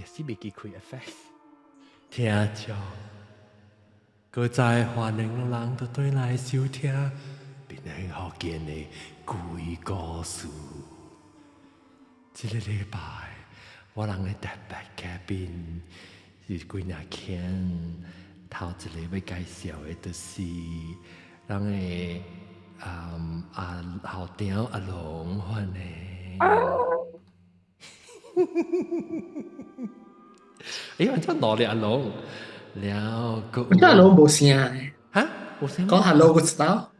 是未记开 effect。听着，搁在欢迎人都对来收听，并幸福见的鬼故事。这个礼拜，我人的特别嘉宾是几若天头一个要介绍的，就是咱的校长阿龙欢迎。哎呀，真攞你阿龍，了個我真係老冇聲誒，嚇，冇聲咩？講 hello 個知道，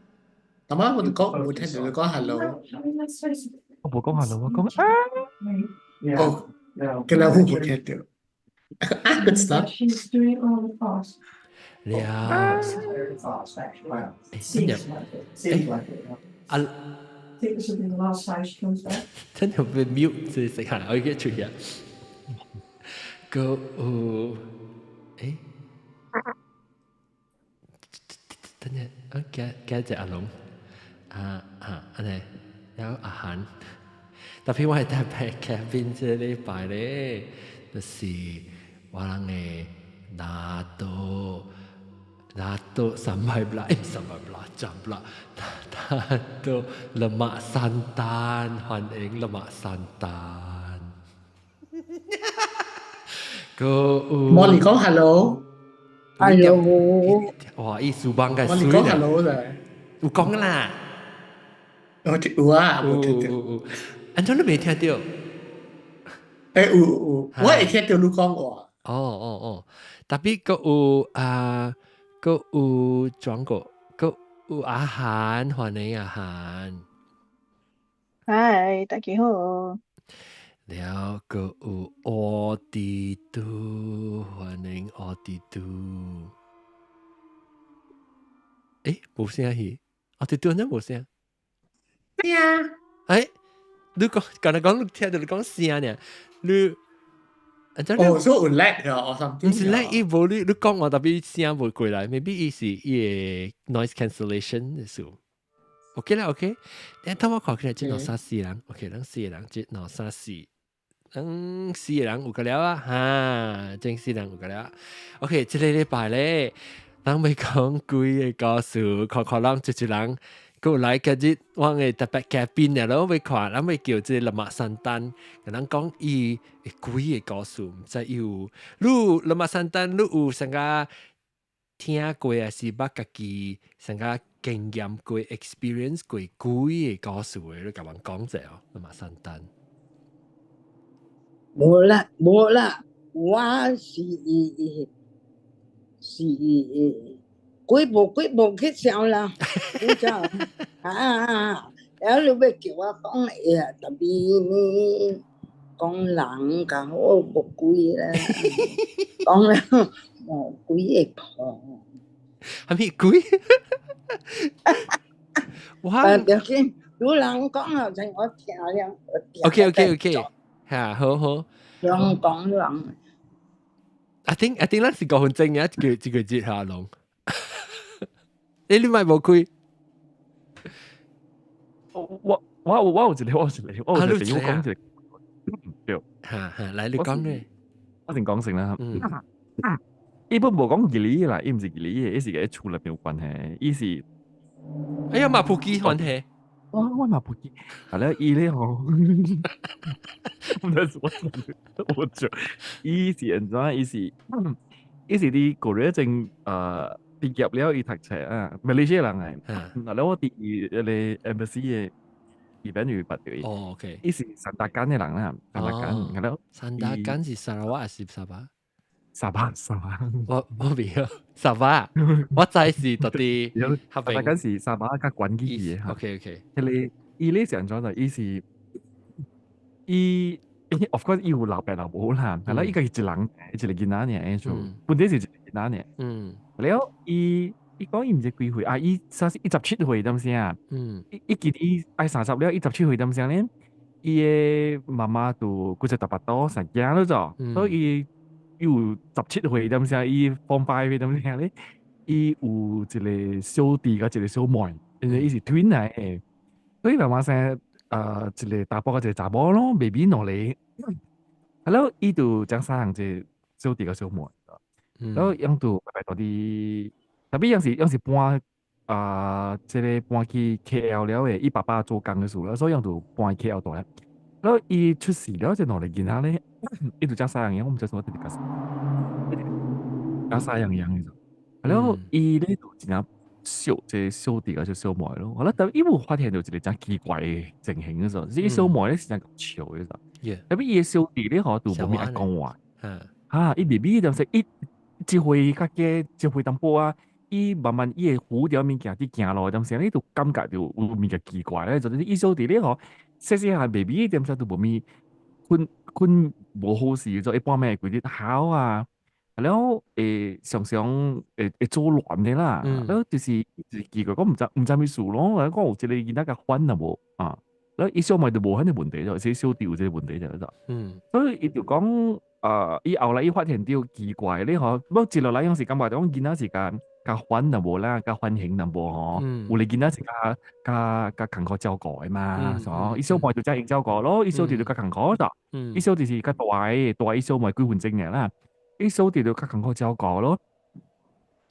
咁啊我哋講冇聽到你講 hello，我冇講 hello，我講哦，咁樣我冇聽到，啊個知道，了，真係，阿真係被 mute 即係食下，我而家出嚟，個誒，等陣，我加隻阿龍，安尼，有阿涵。但พี่ว่าแต่ไปแคบินจะได้ไปเลยแต่สิว่าลังนาโตสมัยบลาจำบลานาโตละมะซันตานฮันเองละมะซันตานก็มอลลี่講 hello，哇อีสุบังกัน มอล สุ ลี่ ย 講 เนี่ย hello เลย อูกองล่ะ 我聽有啊，冇聽到，อันนั้นไม่聽到誒有，我會聽到你講話，tapi có có chọn cóอาหาร歡迎อาหาร Hi，大家好。แล้วก็ออดิตู歡迎ออดิตู冇聲去ออดิตู真冇聲咩啊？你講剛才講你聽到你講聲呢你哦，所以有 lag 啊，or something，唔是 lag 伊無你講我特別聲無過來 maybe 伊是伊個 noise cancellation 的數 OK 啦 OK 等我看起來即兩三四人 OK 咱四個人即兩三四咱四個人有個了啊哈正四人有個了 OK 即個禮拜咧咱要講幾個故事看看咱一人過來今日我嘅特別嘉賓啊，เราไป看，咱要叫即個喇嘛山丹，跟咱講伊幾個故事，唔知有，你喇嘛山丹，你有啥個聽過啊？是捌家己啥個經驗過、experience 過幾個故事嘅？你甲我講者哦，喇嘛山丹。冇啦，我是幾步去笑啦，你知啊？然後你要叫我講嘢，特別你講人甲我冇鬼啦，講了冇鬼會破。係咪鬼？哇！就先有人講後陣我聽了。OK，嚇，好。人講人。I think 咱是5分鐘嘅一個節下龍。你咪冇開？我有一個，我想講一個，對，來你講咧。我先講先啦。伊本無講吉利啦，伊唔是吉利嘅，伊是個厝內面有關係，伊是。哎呀，馬普基關係。我馬普基，係啦，伊咧吼，我做，伊是安怎？伊是啲過咗一陣畢業了，伊讀冊啊，馬來西亞人嚟，嗱，我啲嚟 embassy 嘅 event 要畢咗。哦，OK。伊是三大間嘅人啦，三大間，係咯。三大間是沙拉瓦還是沙巴？沙巴。我未啊，沙巴，我知是到底。沙巴間是沙巴加關機嘅。OK。伊呢時陣咗就伊是，of course 伊有老爸老母啦，係啦，伊個係一人一個囡仔呢，就本身是一個囡仔呢。了伊講伊唔知幾歲啊？伊17歲咁先啊。伊記伊愛30了，伊17歲咁先咧。伊嘅媽媽就佢就特別多成驚咗咗，所以伊有17歲咁先，伊放5歲咁先咧。伊有一個小弟甲一個小妹，伊是 twin 嚟嘅。所以媽媽生一個大波一個查某咯，baby 落嚟。แล้วอีดูจังสร้างจะ小弟個小妹，แล้วยังดูไปตัวดีแต่พี่ยัง是即係搬去 KL 了嘅，伊爸爸做工嘅時候啦，所以ยังดู搬去 KL 度咧。แล้ว伊出事了就攞嚟見下咧，伊度จังสร้าง樣，我唔知什麼地方，จังสร้าง樣嘅。แล้ว伊咧度真係即係小弟個小妹咯。我覺得伊冇發現到一個真奇怪嘅情形嘅時候，即係小妹咧是真咁潮嘅時候。特別伊嘅小弟咧，可度冇咩愛講話。伊 BB 就是一回較嘅一回淡薄啊，伊慢慢伊會糊掉物件啲行路，咁時你都感覺到有物件奇怪咧，就是伊小弟咧嗬，細細下 BB 點解都冇咪困無好事，就一般咩佢啲考啊，然後常常會做亂嘅啦，然後就是奇怪，我唔知咩事咯，我有一個囡仔嘅煩啊無啊，然後伊小妹就無乜問題咗，即小弟有即個問題就所以伊就講。伊後來伊發現到奇怪咧，嗬，不過接落來有時感覺到見到是較煩淡薄啦，較歡喜淡薄嗬。有你見到是較坎坷照顧嘅嘛，所以伊小妹就真係照顧咯，伊小弟就較坎坷咗。伊小弟是較大伊小妹幾分鐘嘅啦，伊小弟就較坎坷照顧咯。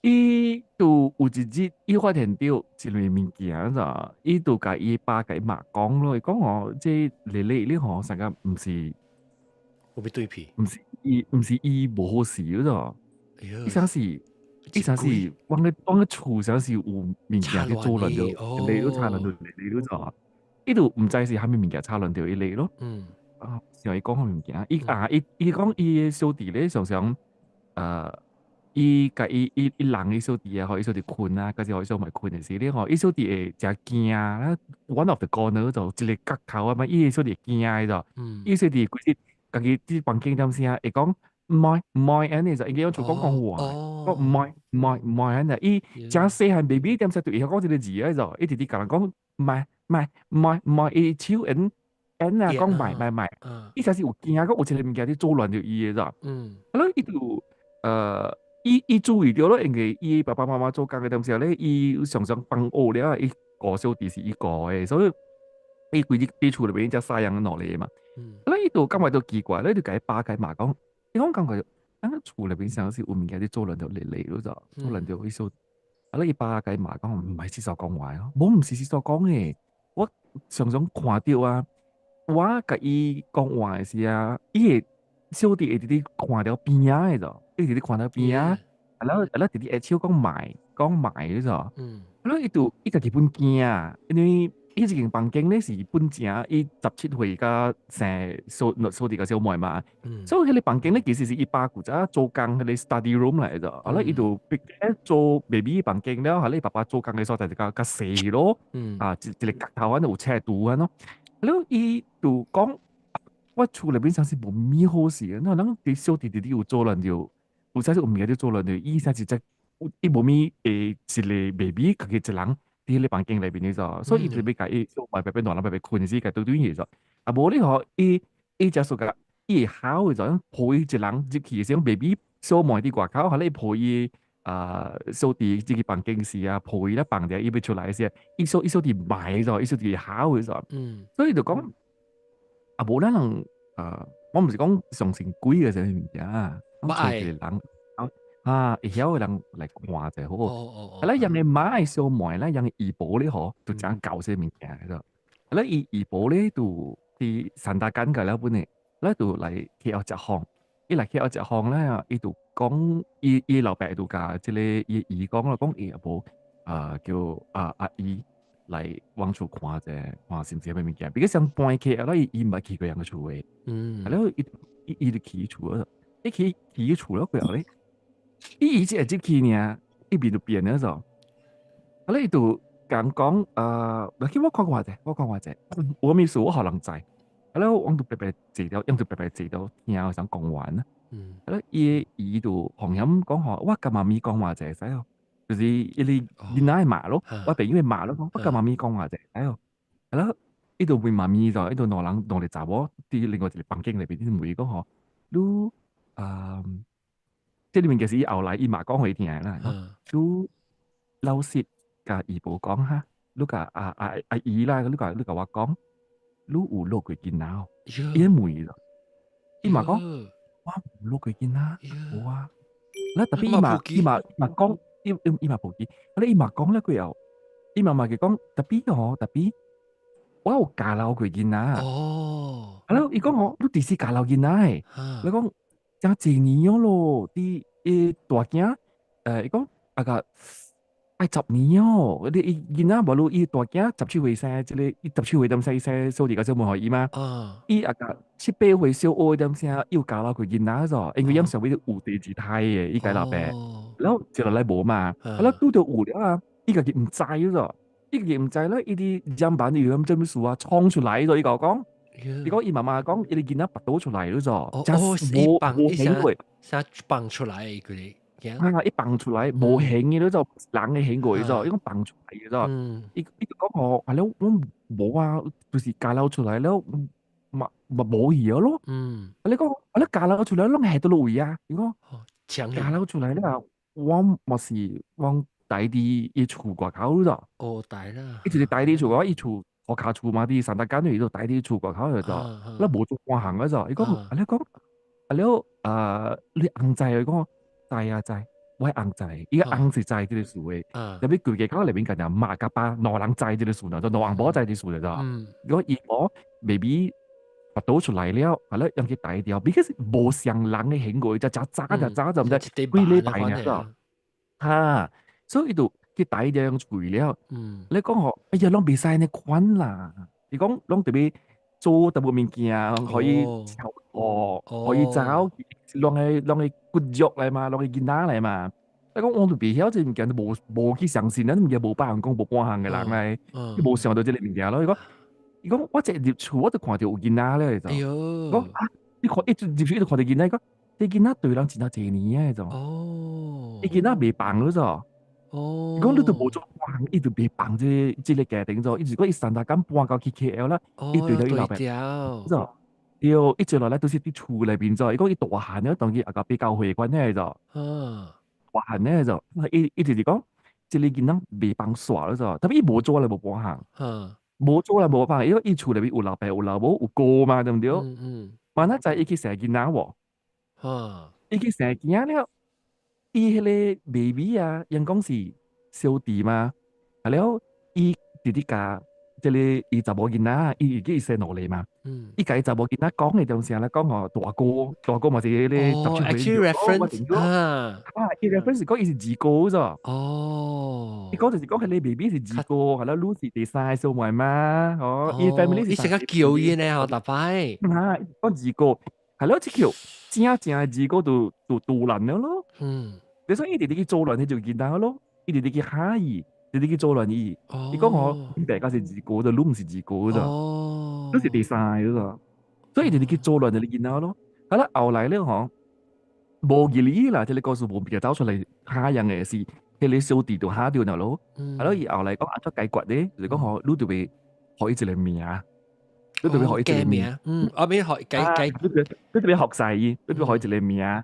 伊就有一日伊發現到一類物件就，伊就甲伊爸甲伊媽講咯，伊講我即嚟你嗬，成個唔是。會對皮，唔是伊無好事嗰度，伊想是往個厝想是有物件去做亂掉，你都差亂掉，你都就，伊度唔知是蝦米物件差亂掉伊嚟咯。像伊講個物件，伊講伊小弟咧常常伊甲伊人伊小弟啊，可以小弟困啊，嗰時可以小妹困嘅時咧，伊小弟會真驚啊 ，one of the corner 就一個角頭啊嘛，伊小弟驚嘅就，伊小弟佢家己啲房間點先會講唔愛安尼就應該要做講話，講唔愛安尼，伊正細漢 baby 點先對伊講一個字啊就，伊直直甲人講唔愛，伊手安啊講唔，伊才是有驚個有一個物件啲做亂咗伊嘅咋，alors伊就伊注意到咯，因為伊爸爸媽媽做工嘅點時候咧，伊常常幫學了，伊個小弟是伊個嘅，所以伊規啲厝裏邊只曬人落嚟嘛。伊度感覺到奇怪，你就甲伊爸甲伊媽講，伊講感覺，厝裏邊上是有物件啲做亂到嚟咯就，做亂到伊小，伊爸甲伊媽講唔係事實講話咯，冇唔是事實講嘅，我常常看到啊，我甲伊講話嘅時啊，伊個小弟會直直看到邊仔嘅就，伊直直看到邊仔，然後直直會手講埋嘅就，伊度伊家己本驚啊，因為。伊一間房間咧是本正，伊17歲甲生小弟個小妹嘛，所以迄個房間咧其實是伊爸負責做工迄個 study room 嚟嘅，後來伊就做 baby 房間了，後來伊爸爸做工嘅所在就較細咯，一個角頭安有車度安咯，然後伊就講我厝裏邊上是無咩好事嘅，那人啲小弟弟有做亂掉，有啥事有物件啲做亂掉，伊才是只伊無咩一個 baby 家己一人。啲你房間裏邊嘅就，所以就俾伊小妹俾大人俾困死，佢對對嘢就，無你可伊只數個伊考嘅就，抱伊一人入去想 baby 小妹啲外口，後來抱伊小弟自己房間時啊，抱伊咧房底伊要出來時，伊小弟買咗，伊小弟考嘅就，所以就講無咱人我唔是講上成鬼嘅就係物件啊，我愛人。會曉嘅人嚟看就好。係啦，人哋買小妹咧，人哋醫保咧嗬，就講搞些物件喺度。係啦，醫保咧就啲三大間嘅啦本嚟，咧就嚟 KL 食飯。伊嚟 KL 食飯咧，伊就講伊老闆就甲即個伊講啦，講伊阿婆叫阿姨嚟往厝看者，看是唔是咩物件？比較想搬 KL 啦，伊唔係去過人嘅厝嘅。係咯，伊就去厝嗰度，伊去厝嗰個咧。伊以前係入去呢，伊邊就變咗就，後來伊就講我看過者，我咪數我可能知，後來我就白白坐到，用就白白坐到聽我想講完啦，後來伊就同樣講話，我甲媽咪講話者，使哦，就是伊啲囡仔罵咯，我朋友會罵咯，我甲媽咪講話者，使哦，後來伊就問媽咪就，伊就兩人兩個查某啲另外一個房間裏邊啲妹講嗬，都即係裏面其實伊後來伊媽講佢聽啦，都老實甲姨婆講哈，你甲阿姨啦，你甲我講，你有落過囡仔，伊妹咯，伊嘛講，我唔錄佢見啦，冇啊。咧特別伊嘛講，伊嘛普及，咧伊嘛講咧佢又，伊嘛佢講特別，我有教老佢見啦。哦，係咯，伊講我，你第時教老見啦，你講真濟年樣咯，啲大囝，伊講啊個。10年哦，你見啦，無論伊大囝17歲生，即個伊17歲點生，伊生數字個小妹可以嘛？伊啊個7、8歲小學點生，又教到佢見啦咗，因為因上邊有地字態嘅，伊個老爸，然後接落來無嘛，然後拄到有了啊，伊個佢唔知咗，伊個佢唔知咧，伊啲樣板要咁針數啊，創出來咗，伊講，伊講伊媽媽講，伊啲見啦拔到出來咗，冇顯過，生放出來佢哋。一蹦出來冇顯嘅咗，人嘅顯過咗，應該蹦出嚟嘅咗。伊就講我係咯，我冇啊，就是教撈出嚟咯，冇嘢咯。你講我咧教撈出嚟，攏係到路位啊？你講教撈出嚟咧，我冇事，我帶啲一厝外口咗。哦，帶啦。一直帶啲厝外口，一厝學校厝嘛啲3大間，伊度帶啲厝外口嚟咗，咧冇做關行嘅咗。伊講你講，你硬制佢講。制，我係硬制，依家硬是制啲數嘅，特別佢嘅講裏邊講就馬甲巴攞人制啲數啦，就攞人波制啲數嚟咗。如果我未必拔到出嚟了，係咯，讓佢大掉，because 冇上人嘅顯過，就渣就唔得，幾禮拜嘅咗。嚇，所以度佢大掉用除了。你講我，哎呀，攏別曬你款啦，你講攏特別做特別物件可以炒可以找。攏係骨肉嚟嘛，攏係囡仔嚟嘛。你講我都別曉，即物件都無去相信，咱物件無百人講無半項嘅人嚟，你無想到即個物件咯。伊講我一入厝我就看到有囡仔咧，就講啊，你看一入厝一直看到囡仔，講啲囡仔對人真係濟年嘅就，啲囡仔未放咗就，講你都無做半項，伊就未放即個家庭咗，伊如果伊3大間搬到去 KL 啦，伊對到伊老闆就。要一直落來都是啲厝裏邊咗，如果伊大漢咧，當然啊個比較會關咧就，大漢咧就，一直講，即係囡仔未放耍咗就，特別伊冇做啦冇幫行，冇做啦冇幫行，因為伊厝裏邊有老爸有老母有哥嘛，對唔對？萬一就係伊去成囡仔喎，伊去成囡仔了，伊迄個 baby 啊，人講是小弟嘛，係了，伊弟弟家。即係伊查某囡仔，伊生落嚟嘛。伊甲伊查某囡仔講嘅東西咧，講我大哥嘛是咧actually reference 伊 reference 講伊是二哥咋。伊講就是講佢你 baby 是二哥，係啦，Lucy 第三小妹嘛。伊 family 伊成個叫伊咧，我大擺。講二哥，係咯，即叫正二哥就人了咯。你所以伊哋去做人，你就囡仔咯，伊哋去蝦伊。你哋去做亂意，你講我大家是二哥的，你唔是二哥的，都是第三個，所以你哋去做亂就你見到咯。係啦，後來咧嗬，冇義理啦，即係你告訴冇別走出嚟蝦人嘅事，係你小弟度蝦掉嗱咯。係咯，而後來講啱出解決咧，就講我你特別學一隻名啊，你特別學一隻名，我邊學解，你特別學晒伊，你特別學一隻名啊，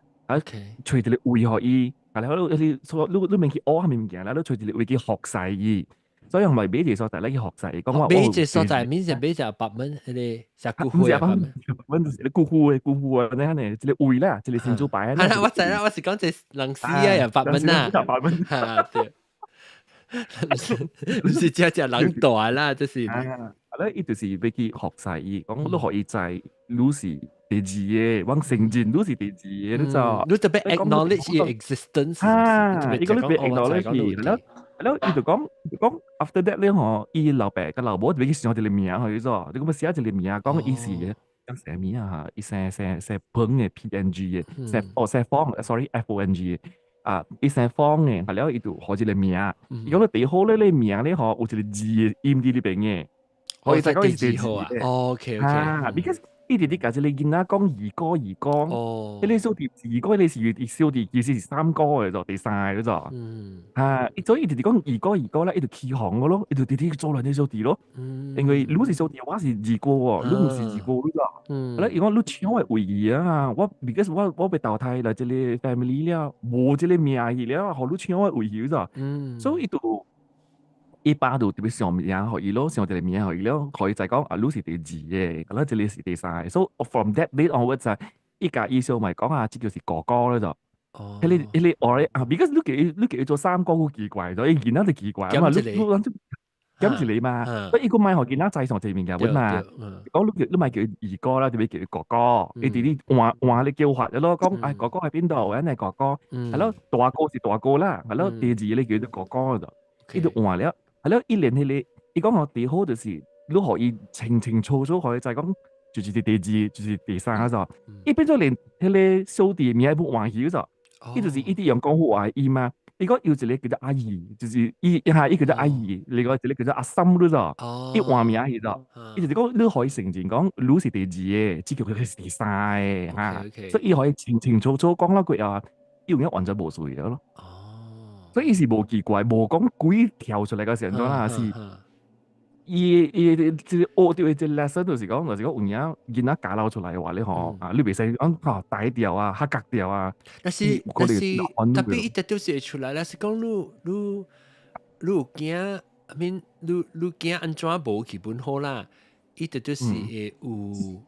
隨住你會學伊。係啦，你明佢學係咪唔見啦？你隨住你會去學晒伊，所以唔係俾隻所在咧去學晒。講話俾隻所在，免就俾隻8蚊，你食姑父啊，8蚊，你姑父啊，你睇你，即係會啦，即係先做擺。係啦，我知啦，我是講隻能試啊，又8蚊啦，8蚊，係對，唔是只人大啦，即是。係啦，伊就是俾佢學晒伊，講都可以在 Lucy。第二嘅，往成人都是第二嘅，你就你特別 acknowledge 伊 existence，伊個你別 acknowledge 佢，係咯，伊就講 after that 咧，伊老爸個老母就俾佢寫一個名佢咗，你咁咪寫一個名講意思嘅，講寫名啊，伊寫本嘅 PNG 嘅，寫方 ，sorry FONG 啊，伊寫方嘅，係咯，伊就學一個名，伊講你第好咧，你名咧有一個字嘅音啲呢邊嘅，可以再講一字嘅 ，OK，because。呢啲啲架子你見啦，講二哥，你小弟二哥，你是小弟，意思是3哥嘅就第三嘅咋，所以呢啲講二哥咧，呢度起行嘅咯，呢度啲做人啲小弟咯，因為你是小弟，我是二哥喎，你唔是二哥㗎，咧如果你搶係會議啊，because 我被淘汰嚟這裡 family 了，冇這裡名義了，學你搶係會議咋，所以呢度。一般都特別上名可以咯，上一個名可以咯，可以就講啊，你是第二嘅，咁啦，這裡是第三，so from that day onwards 啊，依家意思咪講下，即就是哥哥咧就。哦，你我啊，because 你叫做三哥好奇怪咗，你見到就奇怪啊嘛，你諗咁住你嘛，所以如果買學見到制上正面嘅本嘛，講你咪叫二哥啦，點解叫哥哥？你哋啲話你叫法嘅咯，講誒哥哥喺邊度？人係哥哥，係咯，大哥是大哥啦，係咯，第二你叫做哥哥就，呢度話了，係咯，一年起你講我第好就是你可以清清楚楚可以就係講。就是第二，就是第三嗰種，一變咗連迄個小弟名不忘記咗，呢就是一啲人講好阿姨嘛。如果有一個叫做阿姨，就是一下一個叫做阿姨，另外一個叫做阿嬸嗰種，一換名去咗，伊就是講你可以承認講你是第二嘅，只叫佢係第三嘅嚇，所以可以清清楚楚講嗰句啊，要一完全冇錯嘅咯。所以是冇奇怪，冇講鬼跳出嚟嘅時候啦，是。即學掉隻 lesson 到時講，有人假撈出嚟嘅話，你學你未使講大調啊、黑格調啊。但是特別一直都寫出來啦，是講你有驚，I mean 你驚安怎無基本好啦，一直都是會有，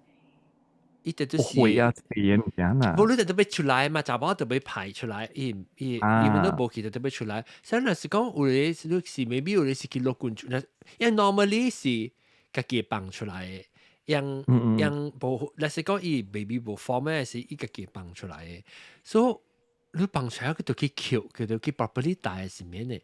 一直都是會啊，點啊？無你特別出來嘛，查某特別排出來，伊們都無其實特別出來。所以若是講有咧，是 maybe 有咧是去落棍出來，因 normally 是家己放出來嘅，因無，若是講伊 baby 無 form 咧，是伊家己放出來嘅。所以你放出來佢就去 cute，佢就去 properly 帶係咩呢？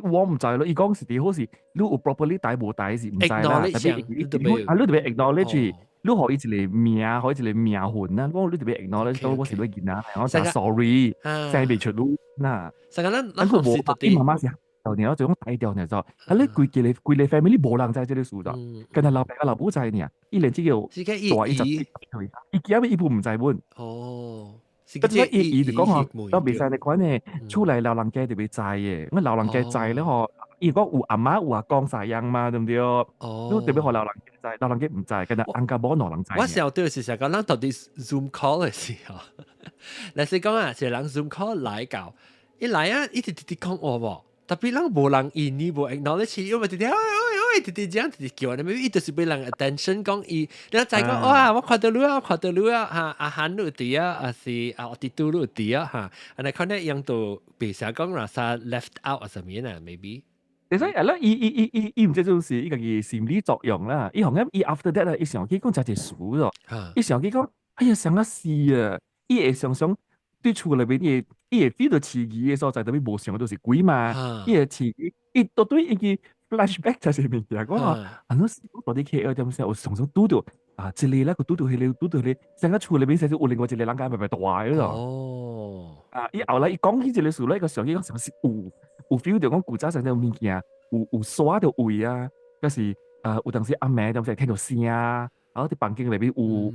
我唔知咯，伊講是啲好似你有 properly 帶無帶是唔知啦，特別你特別 acknowledge。你可以一個名，可以一個名分啦。我你特別 acknowledge 到我是乜嘢啊？我就 sorry，真係未出路嗱。成個咱佢冇啲媽媽是後年，就講大調呢就，係你規你 family 冇人在這裡數咗，跟住老爸老母在呢，依兩隻叫大一集，伊幾伊部唔在本。哦，跟住伊就講話，都未使你講呢，出嚟老人家特別在嘅，我老人家在咧嗬。如果有阿媽有阿公曬樣嘛，對唔對？哦，特別學老人家在，老人家唔在，跟住安家冇老人在。我時候對是成講，咱到底 Zoom call 嘅時候，嗱是講啊，係人 Zoom call 來搞，一來啊，一直講我喎，特別人無人應你無 acknowledge，因為直這樣直叫你，咪伊就是俾人 attention 講伊，然後再講哇，我看到你啊，嚇，阿韓有啲啊，還是阿弟都有啲啊嚇，安尼可能樣都被成講啦，啥 left out 啊什麼啊 ，maybe。所以咧，伊唔知就是一個嘅心理作用啦。伊行咁，伊 after that 伊想起講就係數咯。伊想起講，哎呀，想啊死啊！伊會想對厝裏邊，伊會 feel 到刺激嘅所在，特別無想到是鬼嘛。伊會刺激，伊到對伊嘅 flashback 就係物件。講話，啊，我到底 KL 點先？我常常拄到啊，一嚟咧，佢拄到佢，成個厝裏邊成日有另外一個人家咪大嗰度。哦。啊，伊後來伊講起一個數咧，個想起講成是有 feel 到講古早上啲物件，有刷到位啊，嗰時有當時阿妹當時聽到聲啊，然後啲環境裏邊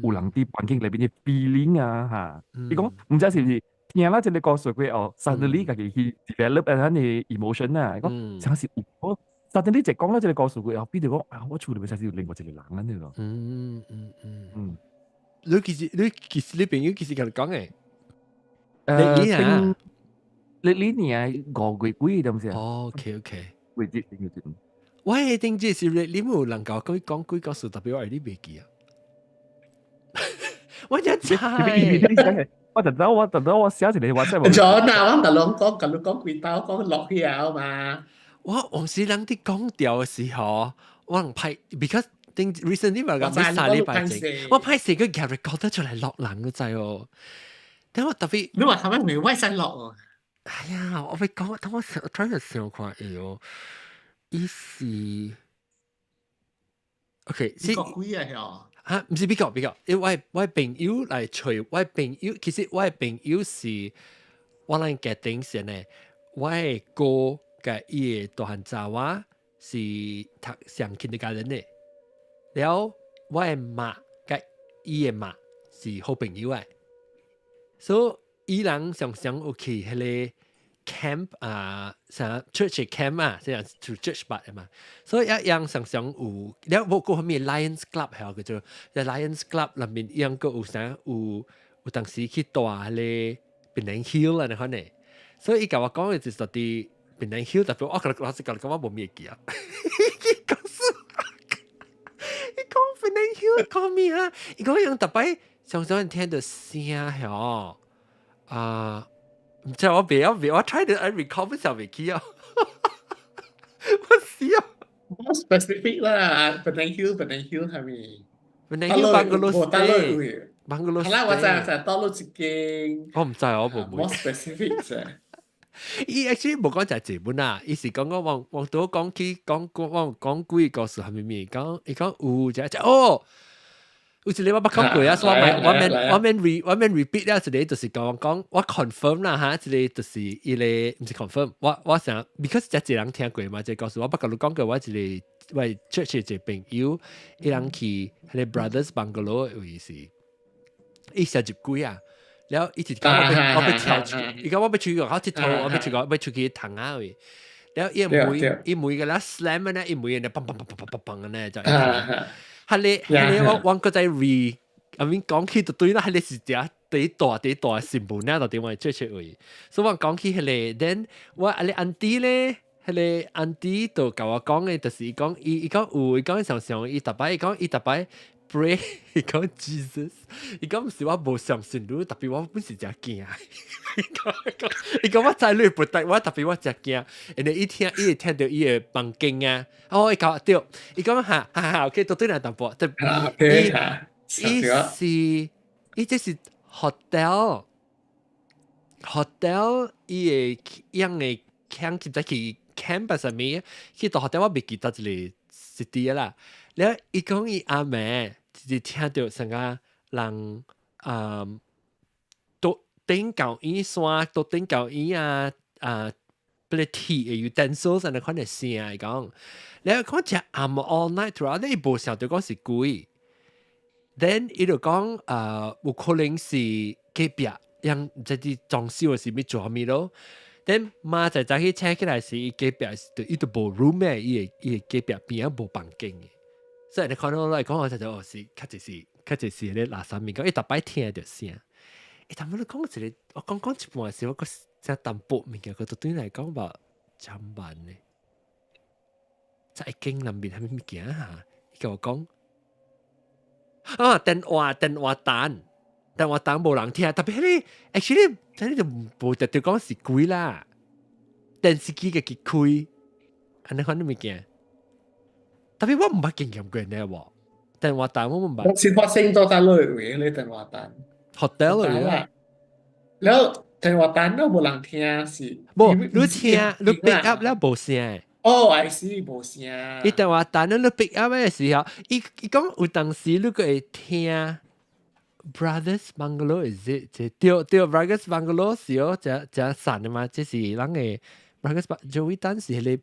有人啲環境裏邊嘅 feeling 啊嚇。伊講唔知是唔是聽啦，即係告訴佢哦 ，suddenly 家己去 develop 嗰啲 emotion 啊，講真係我 suddenly 就講啦，即係告訴佢哦，邊度講啊，我厝裏邊實是有另外一個人啊呢個。你其實你朋友其實咁講嘅，你啊。你年5月幾咁先？哦 ，OK，會啲。我係定住是你冇能夠講幾個數，特別我係啲未記啊。我一猜，我特登我寫住你話真係。咗嗱，我特朗講幾刀講落去啊嘛。我往時人哋講掉嘅時候，我能拍 because 定 recently 話講啲禮拜正，我拍成個 record 得出嚟落人嘅滯哦。但我特別，你話係咪未威晒落啊？哎呀，我咪講，等我睇下想看喎。伊是 ，OK， 是幾啊？嚇，唔是比較，因為我朋友嚟隨，我朋友其實我朋友是我哋決定先呢，我哥嘅伊大漢查話是讀上kindergarten嘅，然後我媽嘅伊嘅媽是好朋友嘅，所以。伊人常常有去迄個 camp 啊，啥 church camp 啊，即係 to church 八啊嘛。所以一樣常常有，你冇個咩 Lions Club 係叫做 Lions Club 入面一樣個有啥有當時去大迄個 Penang Hill 啊，你看呢。所以伊甲我講嘅就是啲 Penang Hill，特別我老實講我冇咩記啊。伊講 Penang Hill 講咩啊？伊講樣特別。常常聽到聲嗬，唔知我try to recover 上未起啊，我死啊 More specific lah. Penang Hill係咪？ ！Penang Hill Bungalow 冇大陸 Stay 會。 Bungalow 係啦，我就 Stay，大陸一間。我唔知我冇More 妹。specific 啫。伊 actually 冇講就係字本啊，伊是講往到講起講幾個事係咪咪？講伊講有就哦。有一個我講過啊，所以我免 repeat 了，一個就是講我 confirm 啦嚇，一個就是伊個唔是 confirm，我想 because 真係人聽過嘛，即係告訴我不過你講過我一個我 church 嘅朋友，伊人去迄個 brothers bungalow 有意思，伊成入幾啊，然後伊就講我要跳出，伊講我要出去，我佚佗，我要出去躺下位，然後伊每個啦 slam 咧，伊每個咧砰砰砰砰砰砰咧就。係你我個仔 re， I mean 講起就對啦，係你是隻第一大新聞咧，就點話出位，所以我講起係你 ，then 我你 auntie 咧，係你 auntie 就教我講嘅，就是講伊講有，伊講常伊特擺 pray， 伊講 Jesus， 伊講唔是我無相信你，特別我本是隻驚，伊講我在裏不得，我特別我隻驚，人哋伊聽到伊嘅房間啊，伊講對，伊講哈 ，OK， 都對啦，淡薄，伊這是 hotel， 伊嘅樣嘅 camp 就去 camp 上面，去到 hotel 我未記得一個 city 啦，然後伊講伊阿妹。就是聽到成個人都頂教椅山，都頂教椅不咧鐵嘅 utensils 那款嘅聲嚟講，然後講只暗 all night throughout，你無想到講是鬼 ，then 伊就講有可能是隔壁樣即係裝修嘅是咪做咩咯 ？then 媽仔去 check 起來是伊隔壁伊都無 room 嘅，伊隔壁邊啊無房間嘅。所以你看到來講，我就哦是，較就是咧垃圾面講，一大擺聽到聲。但係你講一個，我講一半時，我個真淡薄物件，佢對你來講吧，真慢咧。在經南邊係咩物件啊？伊甲我講，電話單無人聽，特別係 actually 真係就無特別講是鬼啦，電視機嘅佢開，安尼款啲物件。特別我唔係經驗過呢喎，電話單我唔係。我先發生咗大陸嘅你電話單 hotel 嚟嘅，然後電話單都冇人聽是。冇，你聽，你 pick up 了冇聲。哦，I see 冇聲。你電話單你 pick up 嘅時候，伊講有當時你個會聽 Brothers Bungalow is it？ 對 Brothers Bungalow 是哦，只散嘅嘛，即是人嘅 Brothers Bungalow 就會當時你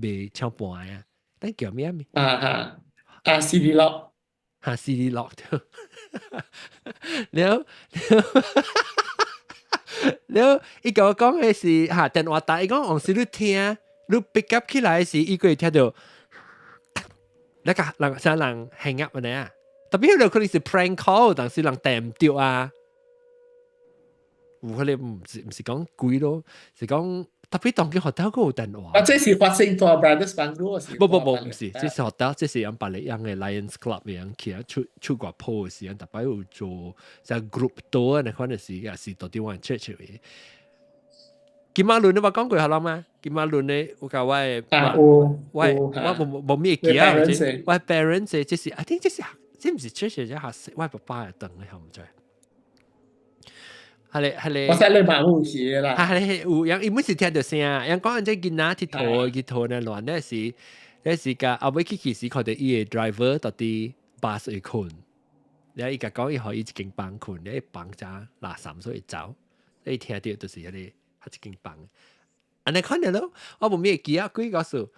未唱半啊。但叫咩名？CD lock， CD lock แล้ว伊甲我講嘅是電話打，伊講往時你聽，你 pick up 起來時，伊個會聽到，那個人像人 hang up 呢，特別有可能是 prank call，但是人訂唔到啊，有可能唔是講鬼咯，是講。特別當佢學校嗰個電話，這是發生在 Brothers Bungalow 時。唔是，這是學校，這是樣白嚟樣嘅 Lions Club 樣，其實出國鋪嘅時間，特別有做就 group 多啊，那款嘅事也是到底玩 church 嘅。金馬倫你話講過下啦嘛？金馬倫咧，我講我冇咩記啊，我 parents 即是 I think 即唔是 church 嘅，係我爸爸嘅凳咧，係唔知。係我使你買好嘢啦。係有人，伊每次聽到聲，人講人即係囡仔佚佗呢亂咧是個後尾去時看到伊個 driver 到啲巴士困，然後伊甲講伊可以一間房困，你房咋垃圾所以走，你聽到就是迄個一間房。安尼看到咯，我冇咩記啊，幾個數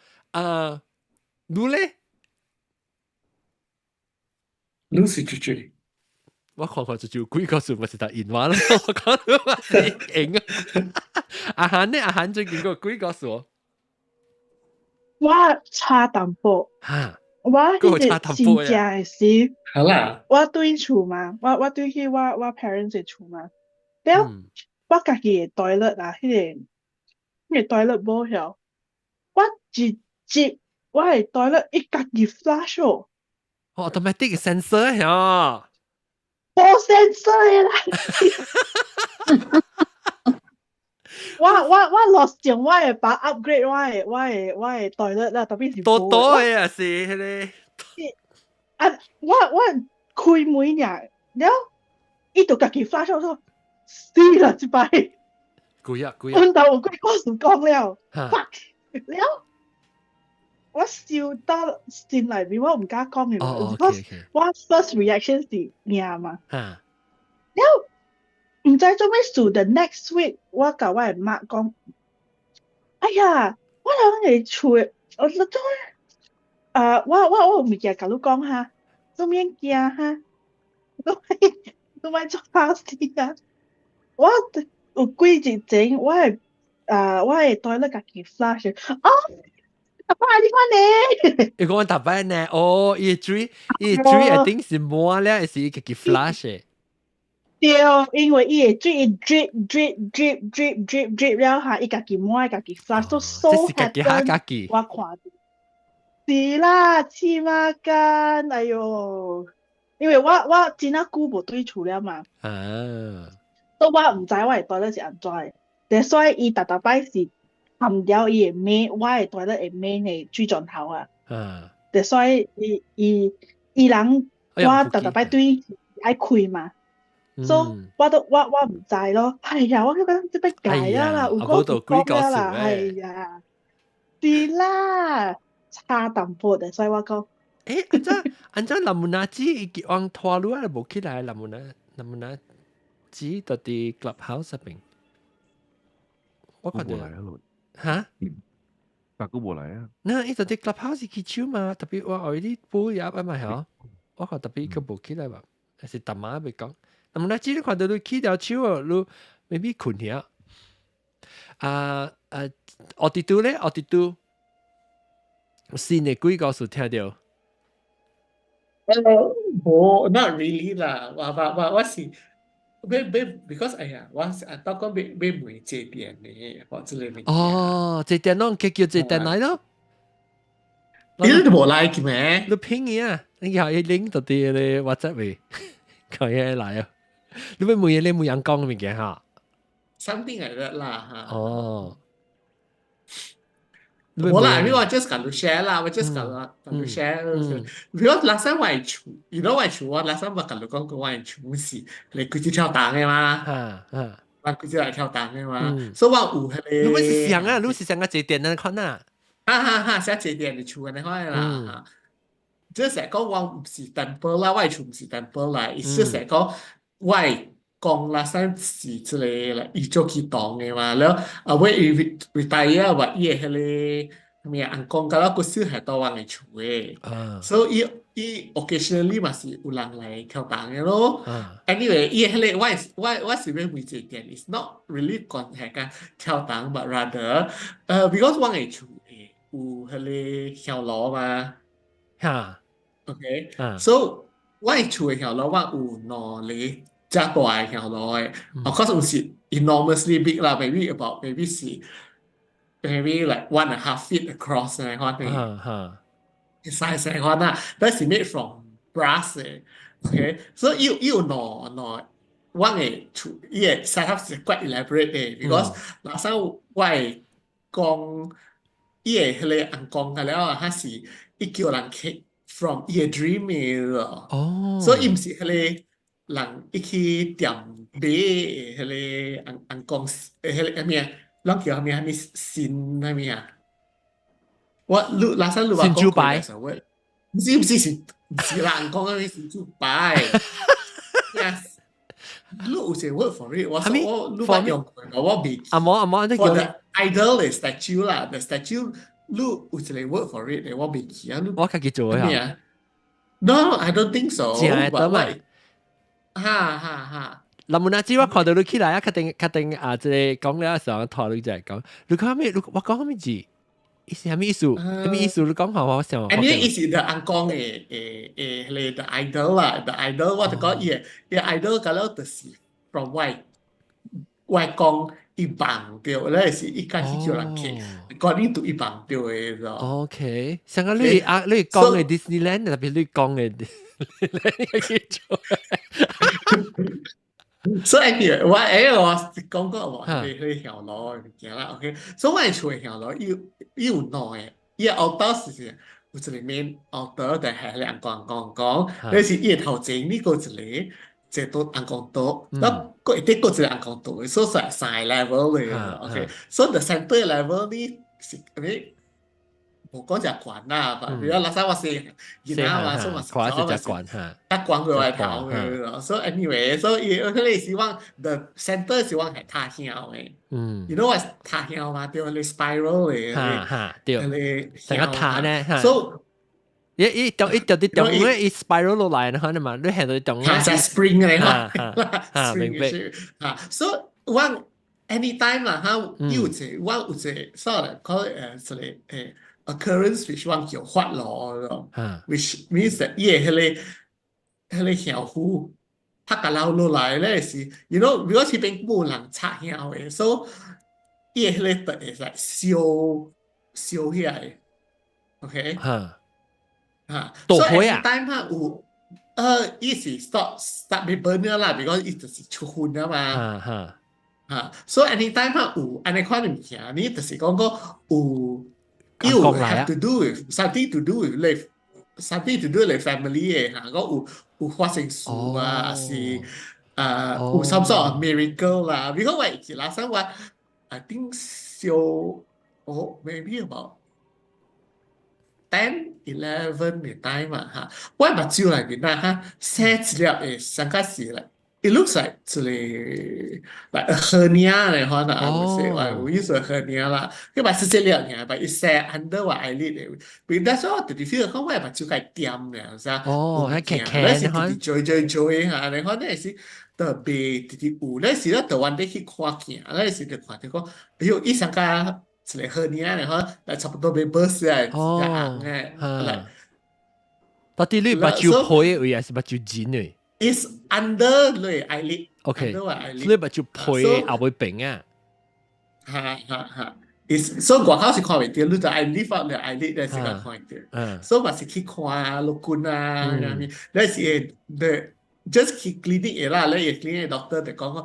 你咧？你是最。我看就幾個數，我是他贏話咯。我講我是贏啊！阿涵最近個幾個數？我差淡薄。嚇！我迄個新正嘅時，好啦，我對厝嘛，我對去我 parents 嘅厝嘛。了，我家己嘅 toilet 啊，迄個 toilet 冇曉，我直接我係 toilet 伊家己 flush 哦。automatic sensor 嚇。无sensor 啦。我 lost 咗我嘅把 upgrade 我嘅 toilet 啦，特別是多多嘅啊是迄個。啊，我開門呀，然後伊就家己 flash 我說死啦，一擺。貴啊！我頭有幾個事講了 ，fuck， 然後我笑得心內面，我唔敢講嘅，我 first reaction 是驚嘛，然後唔知做咩事 ，the next week 我甲我嘅媽講，哎呀，我諗你厝，我做我有物件甲你講哈，做咩驚哈，做咩做好事啊，我有幾日前我係toilet 家己 flush， 哦，大伯你看呢？你講大伯呢？哦，伊水一定是滿了，是家己 flush 嘅。對，因為伊會水 drip 了下，伊家己滿家己 flush，都 so happen。我看是啦，黐孖筋，哎喲，因為我真係久無對厝了嘛。所以我唔知我嘅 toilet 是安怎嘅，所以伊逐擺是含掉伊嘅尾，我嘅 toilet 嘅尾嘅水龍頭啊。所以伊人我逐擺對愛開嘛，所以我唔知咯。哎呀，我覺得即係解啊啦，有講啦，哎呀，是啦，差淡薄嘅，所以我講。按照林木那子伊往拖路啊，無起來林木那。只到啲 clubhouse 入邊，我覺得嚇，白姑冇嚟啊！嗱，依度啲 clubhouse 去超嘛，特別我愛啲補入啊嘛係嗬，我覺特別佢冇起來嘛，係特馬咪講，咁嗱，只你看到你起條超啊，你未必困下。我哋都咧，新嘅鬼故事聽到。冇 ，not really 啦，我是。because 哎呀，我當講買梅借電呢，或者你哦，借電咯，叫借電來咯。你都冇來嘅咩？你拼嘢啊！你又要拎到啲咧 WhatsApp 嚟，佢嘢嚟啊！你咪每嘢你冇人講嘅物件嚇。something like that 啦嚇。哦。冇啦，因為我 just 講到 share 啦，我 just 講到 share。because last time 我係處，you know 我係處，我 last time 我講到講過我係處事，你佢只跳檔嘅嘛，我佢只嚟跳檔嘅嘛，所以我有係你。你是想啊？你是想啊？借電啊？看啊！寫借電你處嘅你看啦，即係成日講我唔是 temple 啦，我係處唔是 temple 啦，意思成日講我係。講 last time 是之類啦，伊做佢當嘅嘛，然後我retire 話伊係咧咩人講㗎啦，個小係多人嚟做嘅，所以伊 occasionally 嘛是有人嚟跳檔嘅咯。Anyway， 伊係咧我是咩會做嘅 ，it's not really 講係講跳檔 ，but rather because 我嚟做嘅有係咧跳樓嘛，OK，so 我嚟做嘅跳樓我有攞嚟。加大嘅條路嘅，of course 唔是 enormously big 啦 ，maybe like 1.5 feet across 嘅款嘅，size 嘅款啦，但係 made from brass 嘅 ，OK， 所以要攞我嘅伊嘅 setup 是 quite elaborate 嘅 ，because 嗱時候我係講伊嘅迄個人講嘅了，佢是伊叫人 take from 伊嘅 dream 嘅，所以唔是迄個。人一起點買迄個人講迄個咩啊？啷叫咩？咩新咩咩啊？我拉山路話講嘅時候，唔是啦，人講嘅咩新豬排 ？Yes， 你有寫 word for it？ 我用過，我未。阿毛，你叫 the idol 嘅 statue 啦 ，the statue 你有寫 word for it？ 我未記啊。我自己做嘅呀。No， I don't think so。正係得咪？林木那子我看到你起來啊，確定啊，即係講了時候，拖你就係講，你講咩？我講咩字？意思係咩意思？係咩意思？你講下我想。呢意思就按講嘅the idol 啦 ，the idol 我就講嘢，idol 咁樣就是 from 外講一棒掉，咧是一開始叫人傾 ，according to 一棒掉嘅咯。OK，像你講嘅 Disneyland 特別你講嘅。所以我講過我去條路行啦 ，OK， 所以我係出條路有耐嘅，伊後頭是有一個面後頭就係人講，你是伊頭前呢個一個都人講多，咁個一啲個一個人講多，所以係三 level 嘅 ，OK， 所以 the center level 呢是你。我講就係慣啦，比如拉薩我是然後嘛，所以我是慣嚇，一慣佢係頭嘅，所以 anyway， 所以佢哋希望 the center 希望係塌曉嘅，you know what 塌曉嘛？對，你 spiral 嘅，嚇對，成個塔咧，所以一條啲洞咧，一 spiral 落嚟可能嘛，你行到洞咧，係 spring 嚟嚇，明白嚇，所以我 anytime 啦，嚇有隻我有隻所謂講誒occurrence which one 叫發落which means that 迄個曉湖拍個流落來咧是 you know 如果是邊冇人插曉嘅 so 迄個特係燒起來 OK 倒火啊 time 嚇有伊是 start with burner 啦 because 伊就是出煙啊嘛so anytime 嚇有安尼款嘅物件你就是講有You have to do with something to do with family 嘅嚇，有發生事啊，是有 some sort of miracle 啦。Because 我記得上我 I think maybe about 10-11嘅 time 啊嚇，我目睭內面啊嚇寫資料嘅上個時嚟。It looks like like a hernia 嚟可能 I would say we use a hernia 啦，佢把是這兩樣，but it's set under 我 eyelid 嘅。That's all the feel 講我把手該掂嘅，是啊。係劇那是追嚇，你看那是特別啲有，那是咧台灣啲去看鏡，那是就看到講，哎呦，伊上個一個 hernia 嚟可能差不多被 burst 啊，硬嘅。到底你把手配位還是把手剪嘅？It's under 你 eyelid。OK，所以把手配後尾平啊。所以外口是看唔到，你就愛 lift up the eyelid 咧先可看到。所以我是去看落骨啊，你是the just 去 clinic 啦，你 clinic doctor 就講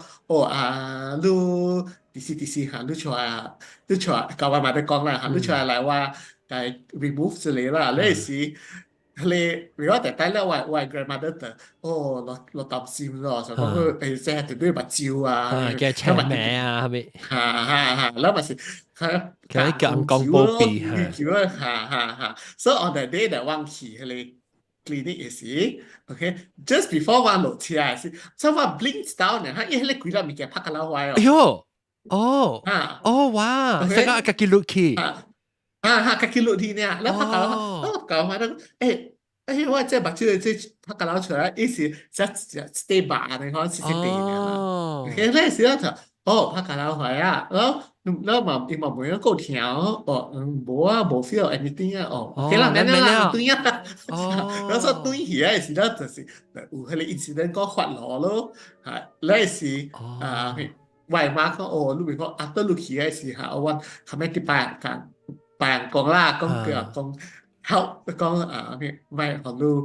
你嚇，你出來，教我咪得講啦嚇，你出來話係 remove 之類啦，你是。如果第咧，我 grandmother 就落擔心咯，就講佢成日對目睭啊，嘅青名啊，係咪？แล้วมันสิ佢講報備so on the day that วันขี่佢哋 clinic 嘅時 okay just before วัน落車嘅時所以ว่า blinks down เนี่ยฮะอี佢攰啦มีแกพักกันแล้วไว้哎呦哇成個自己錄起กากิลุทีเนี่ยแล้วพักกันแล้วกลับมาแล้วว่า即係目睭即拍個腦出來，伊是即 stay 吧，你看是地嘅。其實咧時咧就拍個腦回啊，然後嘛伊嘛冇樣夠調，冇啊冇 feel anything 啊，其實咩啦對啊，然後所以對起來時咧就是有迄個 incident 個發落咯，係咧是外媽講你咪講after 你起來時嚇，我後尾啲扮講啦，講。好講ไม่ขอรู้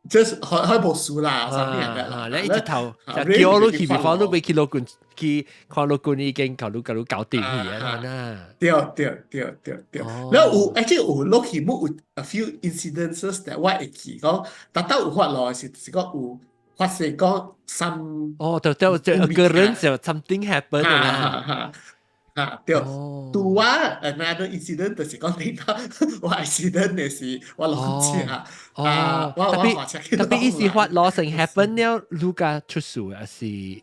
just 開部書啦上面嘅你一直頭就叫我都去方都俾佢老官佢看老官已經搞掂嘢啦對แล้วactually 有落去冇有 a few incidences that 我會記講但有發落是講有發生講 some 就 occurrence something happen 啦對，ตัวanother incident 就是講聽到我 accident 嘅事，我落車特別意思發落成 happen 了，你家出事還是你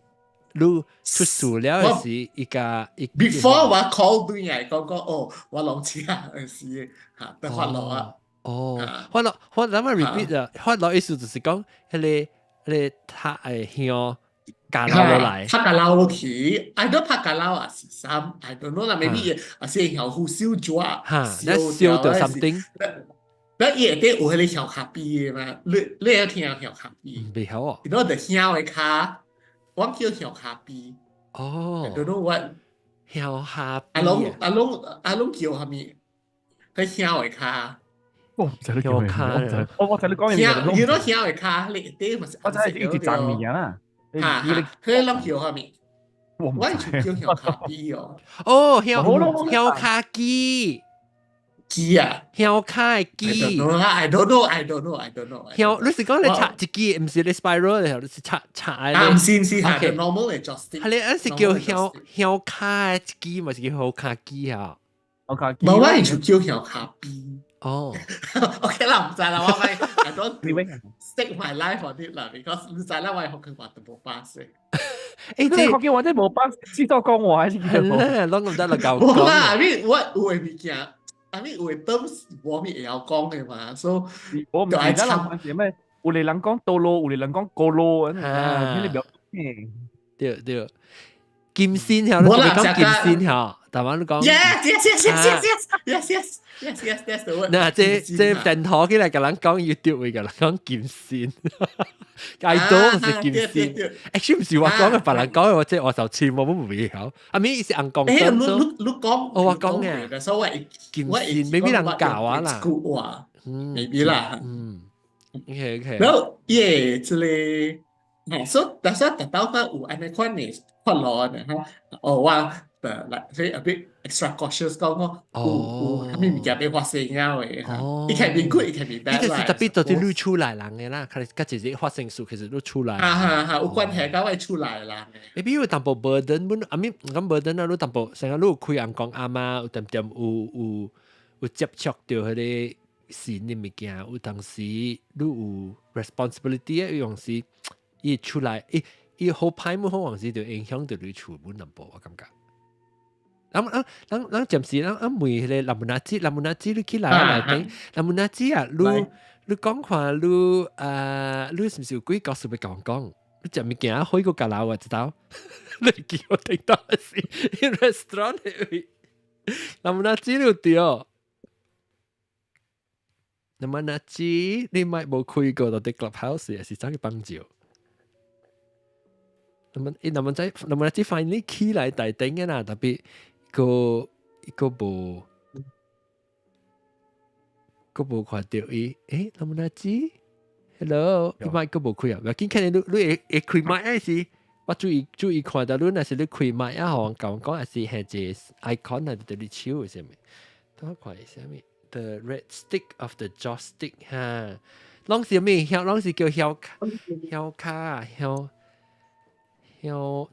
出事了還是一個 before 我 call 對人講我落車嘅事嚇，得發落啊。發落repeat 啊，發落意思就是講迄個他向架樓落嚟，拍架樓落去 ，either 拍架樓啊是三 ，I don't know 啦 ，maybe 啊是條護燒咗啊，燒到 something，嗱伊啲有迄個小咖啡嘅嘛，你有聽小咖啡？未好啊，然後就香嘅卡，我叫小咖啡。I don't know what 小咖啡。阿龍叫係咪？佢香嘅卡。我唔知你叫咩，我睇你講嘢嘅。you know 曉嘅卡，你啲咪我真係一直爭面啦。嚇，佢諗曉下面，我係叫曉卡比哦。哦，曉卡機。機啊，曉卡機。I don't know。曉，你是講你插一機，唔是你 spiral 嚟，你是插嚟。唔是嚇，the normal 嘅 joystick。係你嗰時叫曉卡機，咪是叫曉卡機啊？曉卡機。冇，我係叫曉卡比。哦，OK 啦，唔知啦，我咪 I don't stake my life on it 啦 ，because 唔知啦，我係學佢話冇巴士。誒，你學嘅話真係冇巴士，知道講話先叫。係啦，攞咁得啦，夠講。冇啦，I mean 我有嘅物件 ，I mean 有嘅 terms 我咪會曉講嘅嘛，所以我唔記得啦，咩？有啲人講道路，有啲人講過路，你表對，金線嚇，你講金線嚇，台灣都講。Yes， that's the word。嗱，這電台起來個人講 YouTube 會個人講金線，介多是金線。actually 唔是我講嘅，別人講嘅，或者我就全部都唔會曉。I mean 是人講。你講，我講嘅，所謂金線未必人教啊啦。未必啦。OK。然後這裡，所以所以特登翻有安尼款嘅法律嘅嚇，我所以 a bit extra cautious 講有咩物件俾發生啊嘅嚇。It can be good, it can be bad。呢個是特別到啲錄出來人嘅啦，佢哋自己發生數其實都出來。有關係㗎，會出來啦。你比如淡薄 burden，I mean 唔講 burden 啦，你淡薄成日你有開人講阿媽，有點有接觸到佢哋線嘅物件，有當時你有 responsibility 嘅樣時，伊出來，伊好歹冇好樣時就影響到你厝本淡薄，我感覺。咱暫時咱每個南門仔你起來頂，南門仔啊，你講看你是唔是有幾個事要講？你就物件開個架樓我知道，你叫我聽到是 restaurant 嚟，南門仔你有掉，南門仔你咪冇開過到啲 clubhouse 係走去幫照。南門仔 finally 起來大頂嘅啦，特別。個無看到伊，諗唔知 ，hello， 你麥個無開啊？我見看你會開麥還是？我注意看到你，那是你開麥啊？好講還是係隻 icon 啊？對你手係咩？等我看係咩 ？The red stick of the joystick 哈，攏是咩？攏是叫曉卡，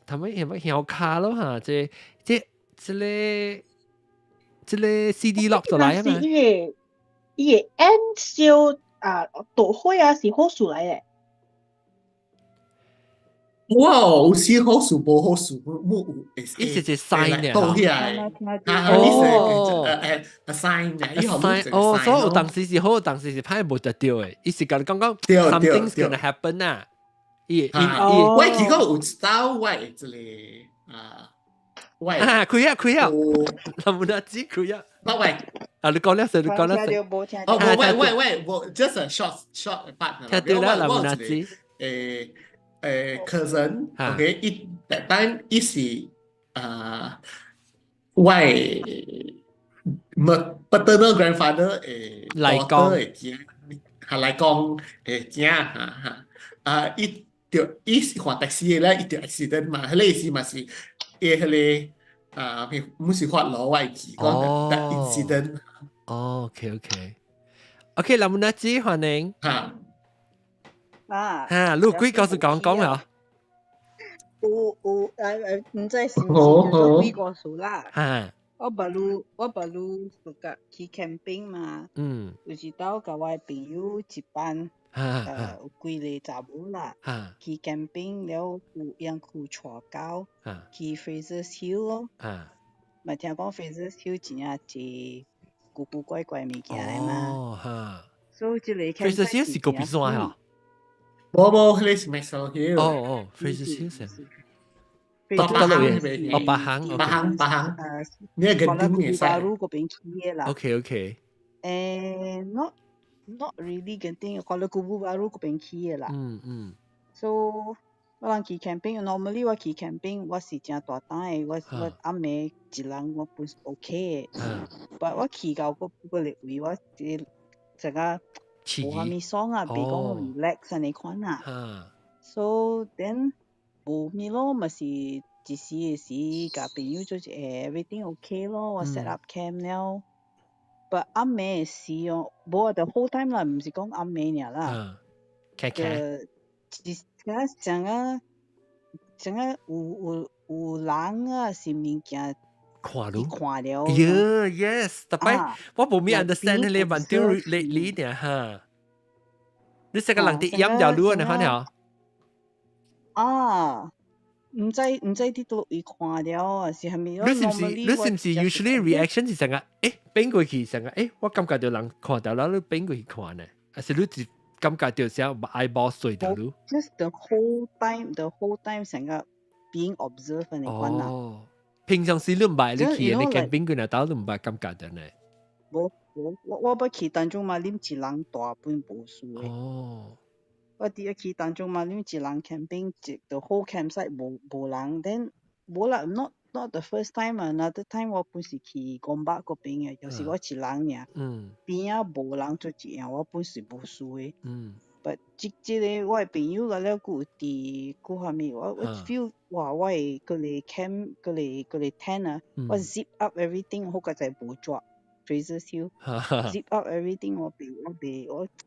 他們係咪曉卡咯？哈，這個 CD 落咗來啊嘛，伊個按燒啊，導開啊是好數嚟嘅。哇，有時好數無好數，伊是隻 sign 嘅，倒起來，sign 嘅，伊好哦，所以有當時是好，有當時是歹無得掉嘅，伊是甲你講 something's gonna happen 啊，我其實有知道我係這裡喂，開啊！能唔能知開啊？喂，你講先，喂，just a short part。聽到啦，能唔能知？cousin，OK，that time 伊是喂 maternal grandfather 嚟講嚟講伊是換 taxi 咧，伊條 accident 嘛，迄個是嘛是。迄個唔是法律外記講 that incident。OK，林文子歡迎。你幾個是講啦？有唔知是唔是幾個數啦？我不如自己去 camping 嘛。有時到甲我朋友一班。有幾個查某啦，去 camping 了有養豬帶狗，去 Fraser Hill 咯，咪聽講 Fraser Hill 真係一古古怪怪物件嚟嘛，所以這個 Fraser Hill 是個邊山啊？冇，迄個是 Maxwell Hill。Fraser Hill 是。北行，你係跟丁嘅曬。嗰邊去嘅啦。OK。Not really 緊張，kalau Kubu Baru 嗰邊去嘅啦。So 我人去 camping，normally 我去 camping， 我是真大膽嘅，我阿妹一人我本 OK 嘅。But 我去到嗰個位，我这个无啥物爽啊，比讲 relax 你款啊。So then 无咪咯，咪是一时甲朋友做一 everything OK 咯，我 set up camp 了。But 暗暝时哦，无 the whole time 啦，唔是讲暗暝尔啦。像个有人啊，是物件看了。Yes， 特别我无咪 understand 你问到你呢哈。你成個人哋飲就攞你看了。唔知啲都會看了啊，是係咪？你是唔是 usually reaction 是成個邊個去成個我感覺到人看到啦，你邊個去看呢？還是你只感覺到時候 eyeball 碎到你 ？Just the whole time 成個 being observed 你看啦。平常時你唔係你去你camping嗰度你唔係感覺到呢？我不去當中嘛，啉一人大本無事誒。我第一去當中嘛，啉一人 camping， the whole campsite 無人， then 無啦 not the first time 啊 ，another time 我本是去公北嗰邊嘅，就是我一人爾，邊啊無人做一樣，我本是無事誒。but 即個我嘅朋友來了，佢佇佢下面，我 feel 哇，我係佢哋 camp 佢哋 tent 啊，我 zip up everything， 好個就係無抓。Razor seal zip up everything 我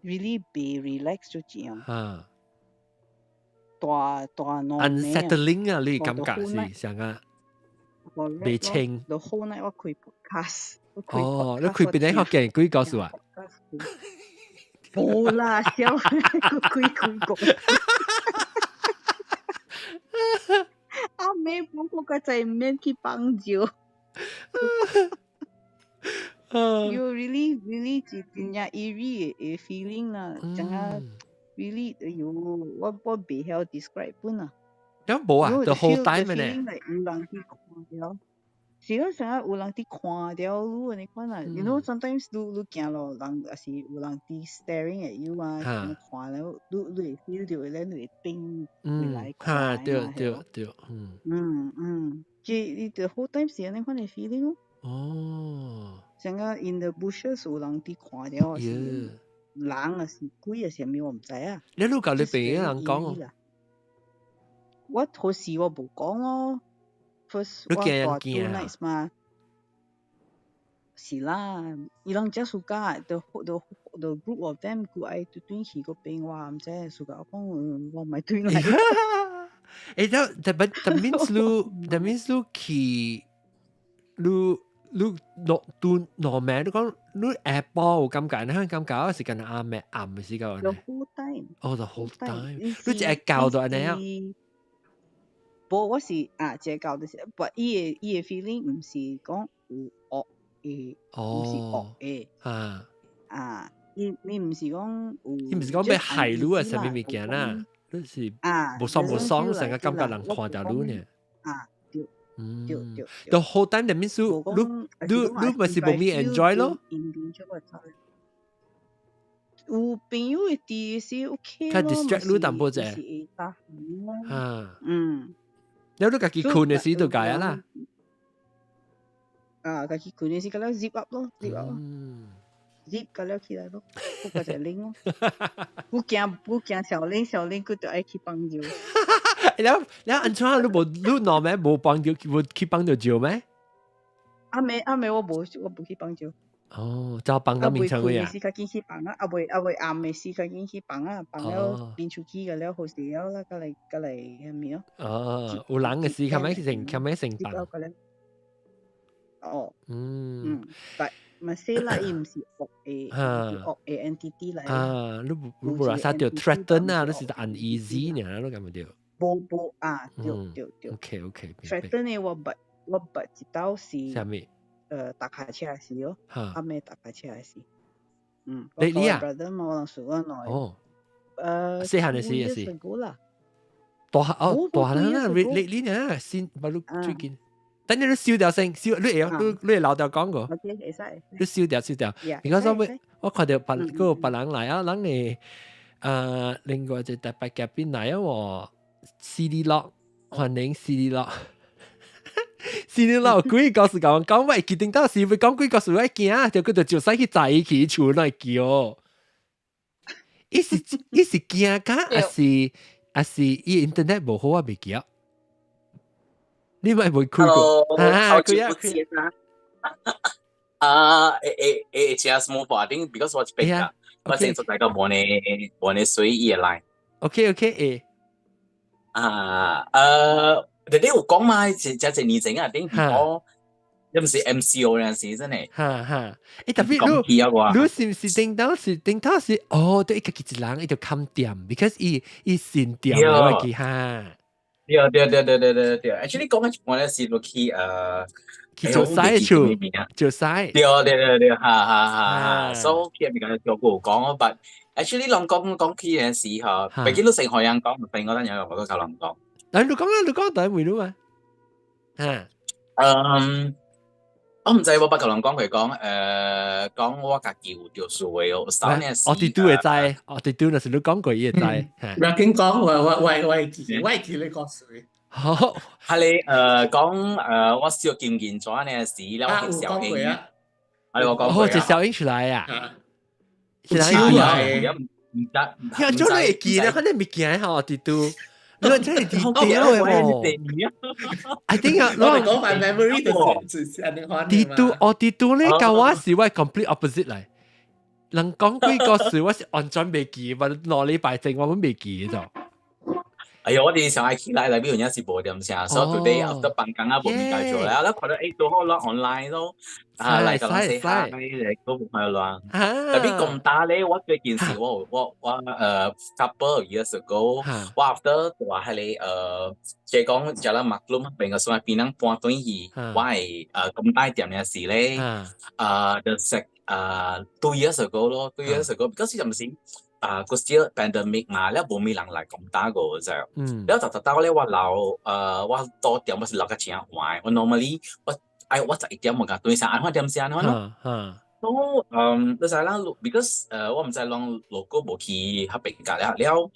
really be relax 咗這樣大 unsettling 啊你感覺是像啊未清 the whole night 我開 podcast 你開邊啲學嘅鬼告訴我冇啦笑開講阿妹幫我個仔唔免去幫助You really 真係 eerie 嘅 feeling 啦，真係 really 我未曉 describe 本啊。有冇啊 ？The whole time 咧。有人去看掉，是嗰成日有人去看掉你看啊。You know sometimes 你行路人也是有人去 staring at you 啊，看了你會 feel 到咧，你會冰回來看。對。即 the whole time 是安尼款嘅 feeling 哦。像個 in the bushes 有人啲看了是人啊是鬼啊是咩我唔知啊。你都教你朋友人講我好時我冇講咯 ，first 我話 two nights 嘛，是啦，伊人只暑假 the group of them 佢愛對去嗰邊話唔知暑假我講我唔係對嚟。that means 你去你落normal 你講你 Apple 感覺你香感覺是間暗嘅時間 The whole time the whole time 你只係教到你啊冇我是只係教到是不伊嘅 feeling 唔是講有惡嘅唔是惡嘅你唔是講你唔是講咩害你啊什麼物件啦你是無爽成個感覺人看到你呢對 The whole time that means you 咪是冇咩 enjoy 咯有朋友會啲是 OK 咯，佢 distract 你淡薄啫。你都自己困嘅時就解啊啦。自己困嘅時，咁樣 zip up 咯 ，zip 咁樣起來咯，嗰個就拎咯。我驚小拎，佢就愛去幫助。你安怎你攞咩冇幫助，冇去幫助做咩？阿妹我冇去幫助。就幫到面場嘅呀。時間緊去幫啊，阿妹暗嘅時間緊去幫啊，幫了變出去嘅了，好時了啦，過嚟係咪啊？有人嘅時間咩成幫？但咪死啦，伊唔是惡嘅 entity 嚟。你冇話曬條 threaten 啊，你是 uneasy 呢，你咁樣冇對。threaten 嘅我不知道是。咩咩？搭卡車時咯，阿妹搭卡車時。你啊？ brother 冇人數我耐。細漢嘅事也是。大漢啦，你呢？先把你最近。等你都燒掉先，你老掉講過。你燒掉。而家所謂我看到別人嚟啊，人哋另外就特別嘅邊嚟啊喎 ，CD lock 歡迎 CD lock。CD lock 鬼告訴講，我決定到時會講鬼告訴我驚，就佢就使去在一起厝內叫。伊是驚㗎，還是伊 internet 無好啊，未記啊？你咪會開過好久不見啊！just move on. I think because what's big 啊，我先做大個我哋水嘢嚟。OK，你哋有講嘛？就你整啊，定我又唔是 MCO 嗰陣時真係。特別你是唔是頂到是哦？對，一個幾人一條冚店 ，because 伊線店嚟嘅哈。對。Actually 講緊我咧是落去做晒做晒。對，哈。So 其實咪講做過講，but actually 諗講起嘅時候，畢竟都成海人講，唔係我覺得有我都夠諗講。你講但係會嘛？我唔知我不夠諗講佢講我家己有條數嘅，我哋都會知，我哋都那時都講過嘢知。唔要緊講，我記你講水。好，係你講我少見咗呢時，然後小英啊，我講過就小英出來啊，出來，唔得，又做你見啊，可能未見下我哋都。你話真係跌掉嘅喎 ，I think 啊，我哋講翻 memory 嘅跌到咧，舊話是我 complete opposite 嚟。人講幾個事，我是完全未記，或落禮拜正我都未記咗。哎呀，我哋上下起來比如有時冇點聲，所以 today after 辦公啊冇面解做啦，我覺得都好啦 online 咯，嚟個四下嚟都唔係啦。特別咁大咧，我最件事我couple years ago，我 after 話係你即係講就啦maklum邊個上邊能搬轉去，我係咁大點嘅事咧，就食2 years ago 咯，2 years ago，嗰時就唔係。個 still pandemic 嘛，แล้วบ่มีหลังหลาย咁大個就，แล้วแต่ตา咧ว่าเราว่า多點我是留個錢壞，我 normally 我就一點我講對上，我點先咯，都你知啦 ，because 我唔知讓 logo 冇去合併㗎啦，แล้ว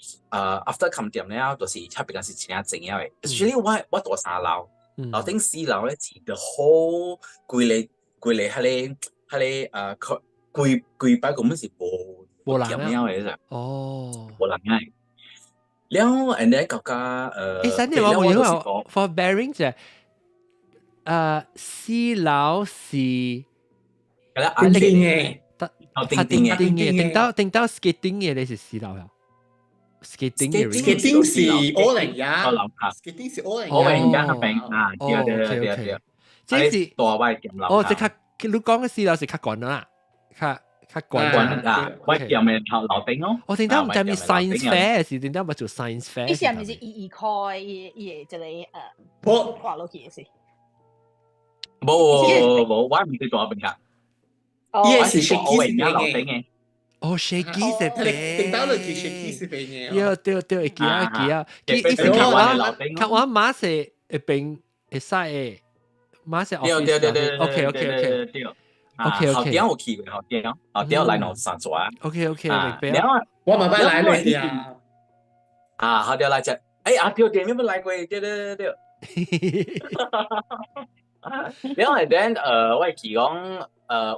after 冚店咧，就是合併係錢正嘅，actually 我多3樓，樓頂4樓咧是個好貴嚟係貴擺咁樣是冇人啊！冇人啊！แล้วอันนี้ก็สันเนี่ยว่า我話 for bearing 就4樓是係啦，定嘅，定到 skating 嘅你是4樓呀 ？skating 是201，skating 是201合併啊！對，即是大位點樓即刻你講嘅4樓是較貴啦，較貴啊！我點咪樓頂咯。我定得唔知咪 science fair 是定得咪做 science fair？ 呢時係咪是2塊就你掛落去嘅事？冇，我唔知做邊個。依係是 shaky 樓頂嘅。哦 ，shaky 是平。定到落去 shaky 是平嘅。對，記啊！佢話馬是會平會使嘅，馬是 office。OK。後點我去後點來攞上座啊。OK，然後我咪咪來嚟啊！後點來只，對，點有冇來過？對。然後then 我係講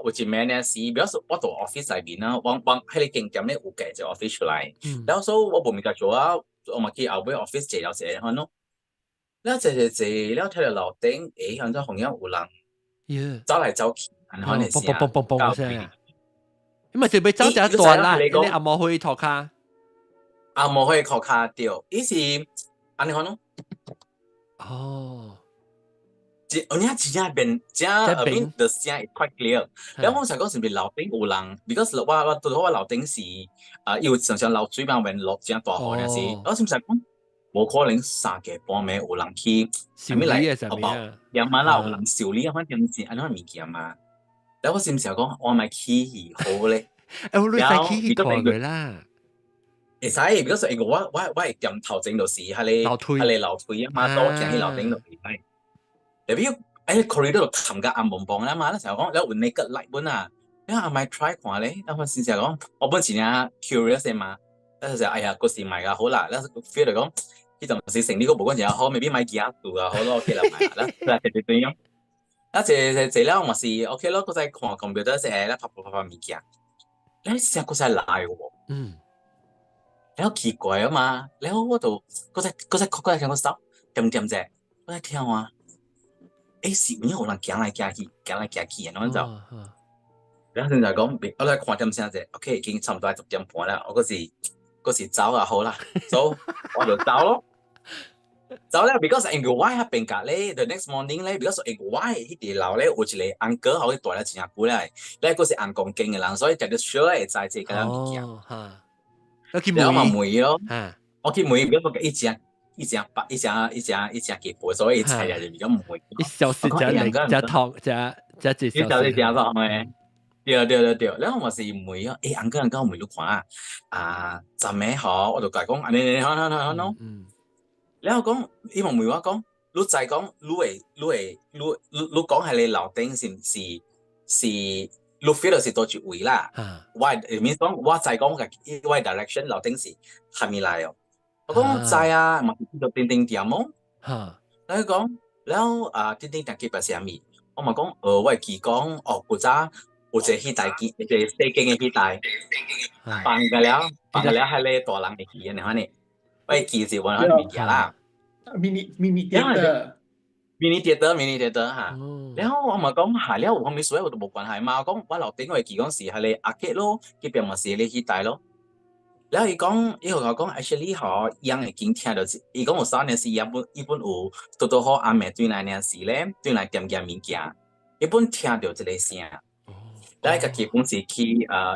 有一名呢是，比如說我做 office 裏邊啦，往喺你經驗咧有嘅就 office 出來，然後所以我冇面做啊，我咪去後尾 office 借了借看咯，然後借，然後睇到樓頂，向咗紅葉有人走嚟走去。嘣聲啊！咁咪就俾走就一段啦，你阿冇可以托卡，阿冇可以托卡掉，呢是安尼看咯。哦，我而家邊the聲 is quite clear。然後我成嗰時邊樓頂有人 ，because 我對我樓頂是要常樓水嘛，when落正大雨嗰時，我先成講冇可能3個半暝有人去，修理嘅上面啊，2晚啦有人修理，反正是安怎物件嘛。แล้ว我先時候講，我咪起好咧。我你使起看佢啦。會使，比如說我係點頭整到時，係你樓梯啊嘛，多行喺樓頂度嚟。特別corridor 度冚架暗梆梆啦嘛，嗰時候講，你換你個 light 本啊，你話咪 try 看咧。咁我先時候講，我本前啊 curious 嘅嘛，嗰時候哎呀個時買㗎好啦，แล้ว feel 嚟講，呢陣時成呢個冇嗰陣又好，未必買幾多度啊，好咯 OK 啦買啦，啦直接對樣。一啦，我是 OK 咯，嗰陣看 computer 時咧拍物件，你成個真係賴喎。แล้ว奇怪啊嘛แล้ว我就嗰隻聽我手點啫我在聽啊是有人行來行去然後就然後就講我來看點先啫 OK 已經差唔多10點半啦我嗰時走啊好啦走我就走咯走咧 because 因為我喺邊隔咧 the next morning 咧 because 因為我喺啲樓咧有一個 uncle 可以帶嚟真久咧咧嗰時硬講經嘅人所以就係 sure 係在這個物件然後嘛梅咯我見梅如果一隻幾倍所以菜就比較梅一小時就嚟就湯就一小時對然後我是梅咯uncle 梅都看站咩好我就講你然後講伊問梅我講你再講你講係你樓頂是你 feel 到是多住位啦我面講我再講嘅我 direction 樓頂是係咪來哦我講在啊咪就叮點咯然後講然後叮點結巴是係咪我咪講我記講古早有一個戲台一個細間嘅戲台放嘅了係你大人嘅戲嘅呢我記是我喺面嘅啦mini theater 嚇然後我咪講係了我咪所以我都冇關係嘛我講我樓頂我記嗰時係你阿姐咯佢邊咪是你戲台咯然後伊講actually 嗬樣會經聽到伊講有3年時一本有多好阿妹對來年時咧對來點物件一本聽到這個聲然後個基本是去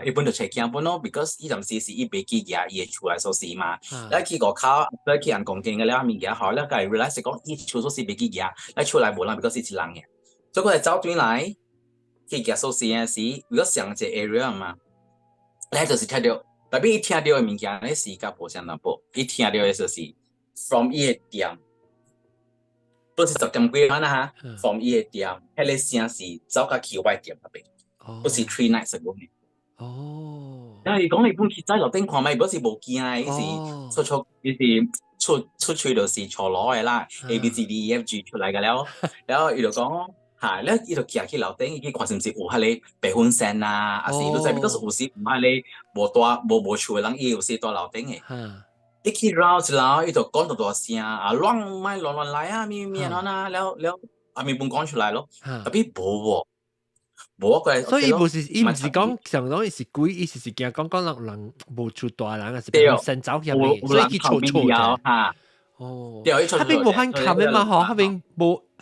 一本就出鏡本咯 because 伊陣時是伊袂記嘢伊會出來所事嘛然後去個口再去人講經嘅了物件嗬然後佢 realize 講伊出所事袂記嘢然後出來無人 because 是人嘅所以佢係走對來去嘅所事嘅時如果上一個 area 嘛然後就是聽到特別伊聽到嘅物件咧是較無相當薄伊聽到嘅就是 from 伊嘅店不是10點幾啦 from 伊嘅店迄個聲是走到去外店那邊不是 3 nights ago 然後伊講你本去在樓頂看咪不是無驚伊是出去就是坐落嘅啦 A B C D E F G 出來嘅了然後伊就講咧伊就行去樓頂伊去看是毋是有迄個白粉線啊還是你知because有時唔係你無厝嘅人伊有時住樓頂嘅伊去繞一繞伊就講到大聲亂來啊咪啊了阿咪本講出來咯特別無所以伊唔是講上當伊是故意伊是驚講人無厝大人啊是先走入嚟所以去錯嘅迄邊無限冚嘅嘛嗬迄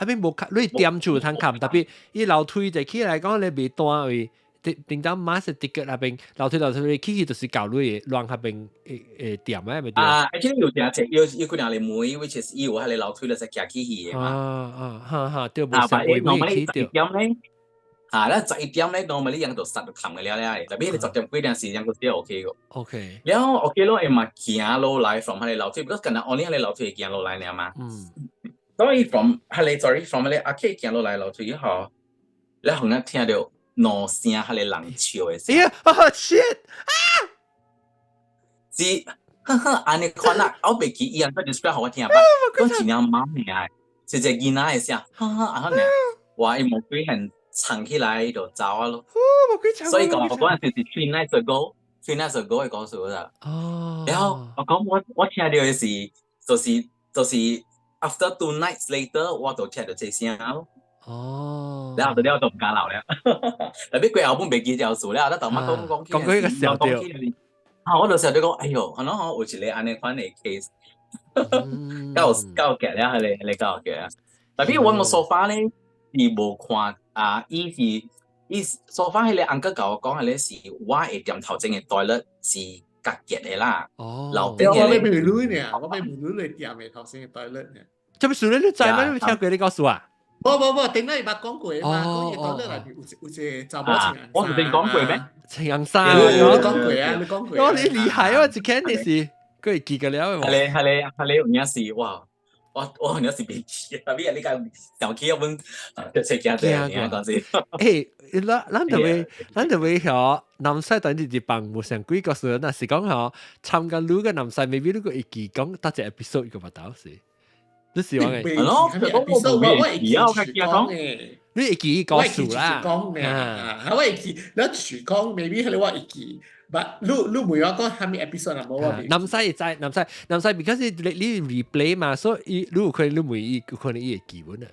邊無你點住通冚特別伊樓梯就起來講你未單位定當馬是啲腳那邊樓梯起就是搞亂亂迄邊點啊咪對actually 有啲隻要佢哋嚟妹 which is 要喺你樓梯咧就夾起嘅嘛對冇成會起掉咧11點咧normally 人就實冚嘅了特別你10點幾陣時人都still OK 嘅 OK 然後 OK 咯咪行落來 from 喺你樓梯 because 近日我呢喺你樓梯行落來呢嘛所以 from 喺你 from 喺你阿 K 行落來樓梯以後你可能聽到鬧聲喺你人笑嘅聲shit 是安尼看啦我未記伊人都 describe 好我聽吧嗰陣時媽咪係是隻囡仔嘅聲啊哇伊冇幾很藏起來就走啊咯所以講我嗰陣時是3 nights ago 嘅故事啦然後我講我聽到嘅是就是 after 2 nights later 我就聽到這聲咯然後就唔敢留啦特別佢後本未記就數啦得頭乜講佢個時候掉我就成日都講哎呦可能我有一個安尼款嘅 case 夠嘅啦你夠嘅特別我so far咧是無看伊so far 迄個安哥甲我講係咧是我會點頭前嘅 toilet 是隔熱嘅啦樓頂嘅我未問你呢我未問你點嘅頭前嘅 toilet 呢做咩事你知咩你聽過你告訴我冇頂你捌講過嘛講嘢 toilet 內面有隻查某情人我唔定講過咩情人衫你講過你厲害啊只看你是佢記得了係你有影事哇我有時別記啊！邊日你講上期一本就食驚嘅，你講先。咱就會曉南西等啲幫無上幾個時，那是講曉參加女嘅南西，未必你個會記講得隻 episode 個唔到是。你喜歡嘅？係咯，我會記啊，我記講嘅。你會記個數啦。講嘅，我會記，你廚講 maybe 你話會記。But 你每話講係咪 episode 啊？冇話。南西在南西，because 你 replay 嘛，所以你有可能你每一有可能伊會記本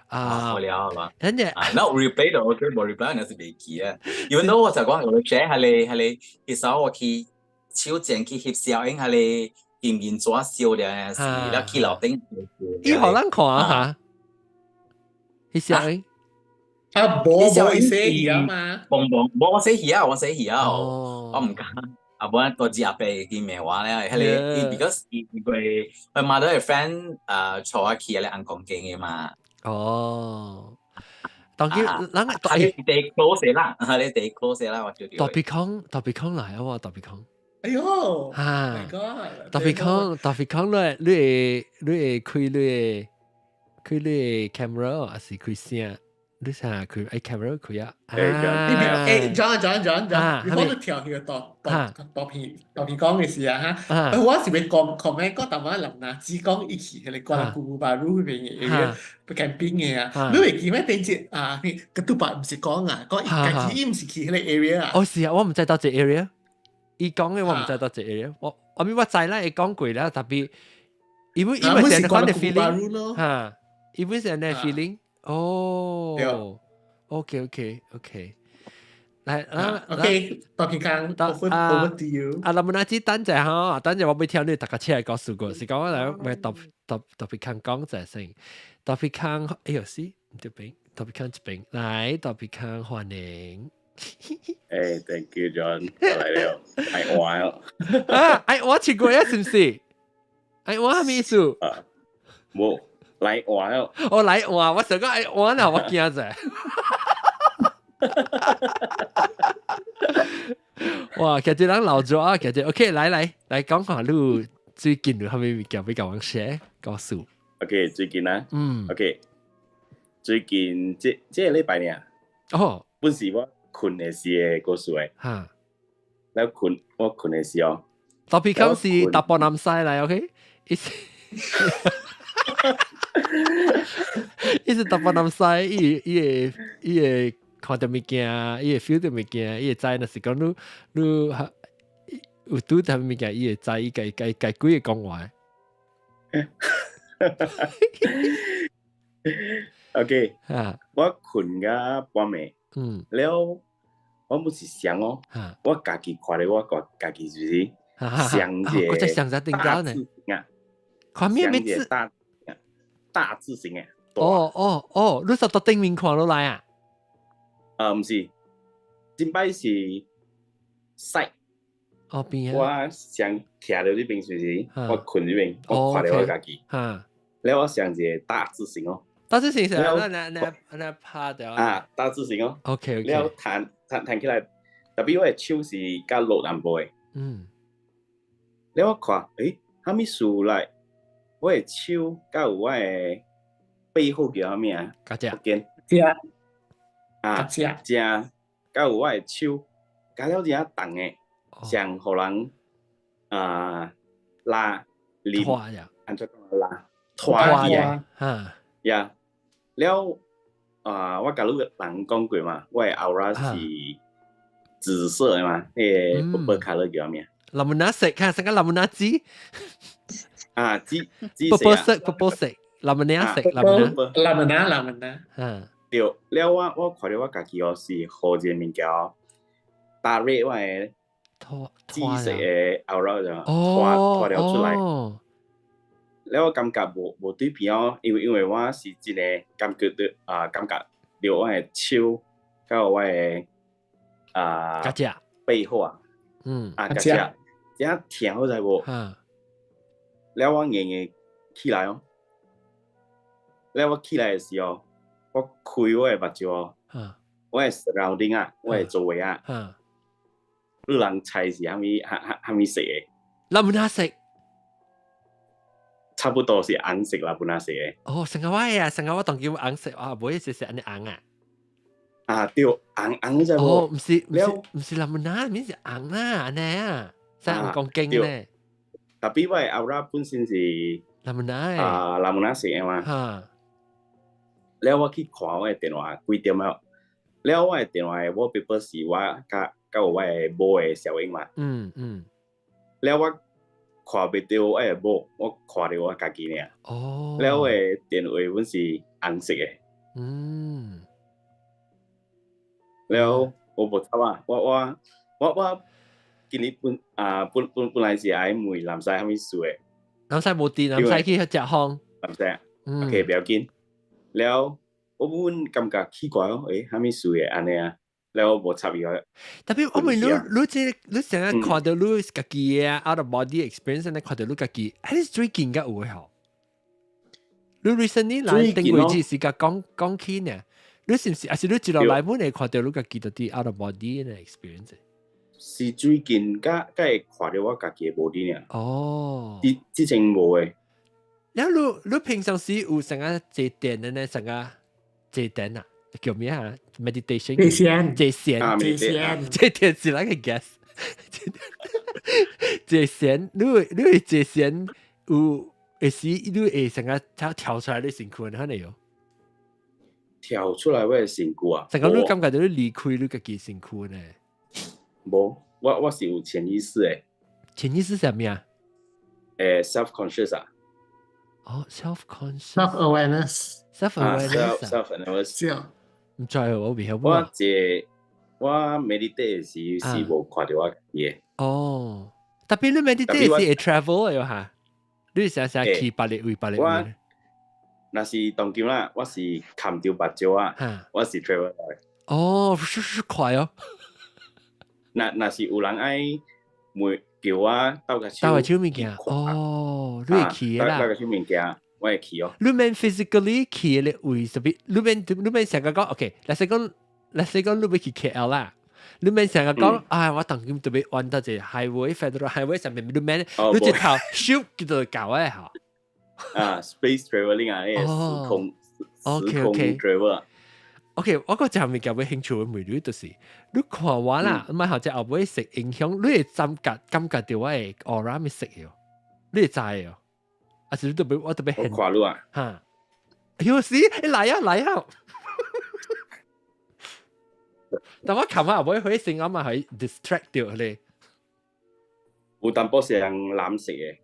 啊。我了嘛。跟住，那 replay 就 OK，冇 replay 那是未記啊。因為我就講我寫係你，其實我去手正去翕相，因係你見見左笑嘅事，แล้ว去樓頂。伊好難看啊嚇，翕相。冇寫嘢嘛？冇我寫嘢啊，我唔敢。啊，本來多隻阿伯見面話咧，係你 because 佢買到個 friend 坐下去咧，硬講經嘅嘛。哦，當然，係你哋 close 啦，係你哋 close 啦，我叫特別講嚟啊喎，特別講。哎呦，嚇！特別講咧，你會開你 camera 還是開聲？你成佢ไอ้ camera 佢啊John 你跳去個當片講嘅事啊嚇，我是咪comment 嗰淡仔林娜子講一起佢哋關啦古巴魯嗰邊嘅嘢，不緊邊嘅啊，你會記咩？第一啊，個杜巴唔是講啊，講自己唔是去嗰個 area 啊。哦是啊，我唔知到這 area， 伊講嘅我唔知到這 area， 我咪我知啦，伊講過啦，特別因為成日講嘅 feeling 嚇，因為成日 feeling。哦 ，OK，來，OK， 特別講，over to you。啊，林文阿姊等陣嚇，等陣我俾聽你大家車嚟講數個，是講我嚟咪特別講就係先，特別講，哎呦死，唔對邊，特別講一邊，嚟特別講歡迎。Thank you John， 我嚟了，係我啊，係我切過一是唔是？係我係咩意思？冇。來玩哦！我來玩，我想講哎玩啊，我驚啫。哇，其實人老咗啊，其實 OK， 來講下你最近有係咪物件比較往寫告訴 ？OK， 最近啊，OK， 最近這個禮拜呢，本時我困嘅時嘅告訴誒，嚇，แล้ว我困嘅時候，特別講是大波南西嚟 ，OK， 伊是大波南西，伊會看到物件，伊會 feel 到物件，伊會知那是講你有拄到物件，伊會知伊該幾個講話。OK， 我困到半暝，แล้ว我冇是想哦，我家己看到我家己就是想者，我在想着點解呢？看咩咩字？大字型嘅。你實到頂面看落來啊？唔是，前擺是西。邊啊？我想徛到呢邊時，我困呢邊，我看到我家己。แล้ว我想者大字型哦。大字型係那拍掉啊！大字型哦。OK。แล้ว彈起來，特別我嘅手是較落淡薄嘅。แล้ว我看，蝦米事來？我嘅手甲有我嘅背後叫咩啊？夾只甲有我嘅手，加了只重嘅，像互人拉鏈，安怎講拉拖嘅，呀，了我甲你人講過嘛，我嘅 aura 是紫色嘅嘛，迄個 purple color 叫咩？藍門拿色，看成個藍門拿紫。purple 色，藍門拿色，藍門拿。對，了我看到我家己是好一個物件，打熱我嘅紫色嘅 aura 就拖了出來。了我感覺無對比哦，因為我是真係感覺到我嘅手甲我嘅背後啊，夾只，這甜好在無？แล้ว我硬起來哦，แล้ว我起來嘅時候，我開我嘅目睭哦，我嘅 surrounding 啊，我嘅周圍啊，你人猜是蝦米色嘅？藍門拿色，差不多是紅色藍門拿色嘅。哦，成個我當叫紅色啊，唔會是安尼紅啊？對，紅就哦，唔是藍門拿，咪是紅啊，安尼啊，真係唔講經咧。特別我嘅 aura 本身是藍南門仔南門仔食嘅嘛。嚇，แล้ว我去看我嘅電話幾點啊？แล้ว我嘅電話嘅 wallpaper 是我甲我嘅某嘅小影嘛。แล้ว我看袂到我嘅某，我看到我家己呢。แล้ว我嘅電話本是紅色嘅。แล้ว我冇插啊，我今日本來是愛問藍西係咪數嘅。藍西冇電，藍西去食烘。藍西，OK，唔要緊。แล้ว我本感覺奇怪咯，係咪數嘅安尼啊？แล้ว我冇插伊個。特別我問你成日看到你家己嘅 out of body experience，你看到你家己，係最近嘅有嘅。你 recently 嚟定位置是個講起呢？你是唔是？還是你知道來本嚟看到你家己到啲 out of body 嘅 experience？是最近才會看到我家己嘅 body 呢。之前冇嘅。然後你平常時有成日坐電嘅呢？成日坐電啊？叫咩啊 ？meditation。坐電是哪個 guess？ 坐線，你會坐線有會時你會成日跳出來你身軀，可能有。跳出來我嘅身軀啊！成個你感覺到你離開你家己身軀呢？冇，我是有潛意識嘅。潛意識係咩啊？self-conscious 啊。self-conscious。self-awareness。唔知我未曉。我 meditate 時是冇看到我嘢。特別你 meditate 是會 travel 嘅嚇，你成日去別個位。那是當今啦，我是看到目睭啊，我是 travel 嚟。快哦！那是有人愛每叫我兜個手物件。你會去啦？兜個手物件，我會去哦。你免 physically 去嘅位特別，你免成個講 OK，let's say 講你要去 KL 啦，你免成個講我當今特別揾到隻 highway、federal highway 上面，你免你直頭 shoot 叫做搞嘅嚇。space travelling 啊，呢個時空 travel。OK， 我個就係咪叫咩興趣嘅魅力，就是你看我啦，唔係或者後尾食影響，你會感覺到我嘅 aura 咪食嘅，你會知嘅，還是我特別我看你啊，嚇，有時你來啊，但我琴日後尾佢聲音咪係 distract 掉你，有淡薄係藍色嘅，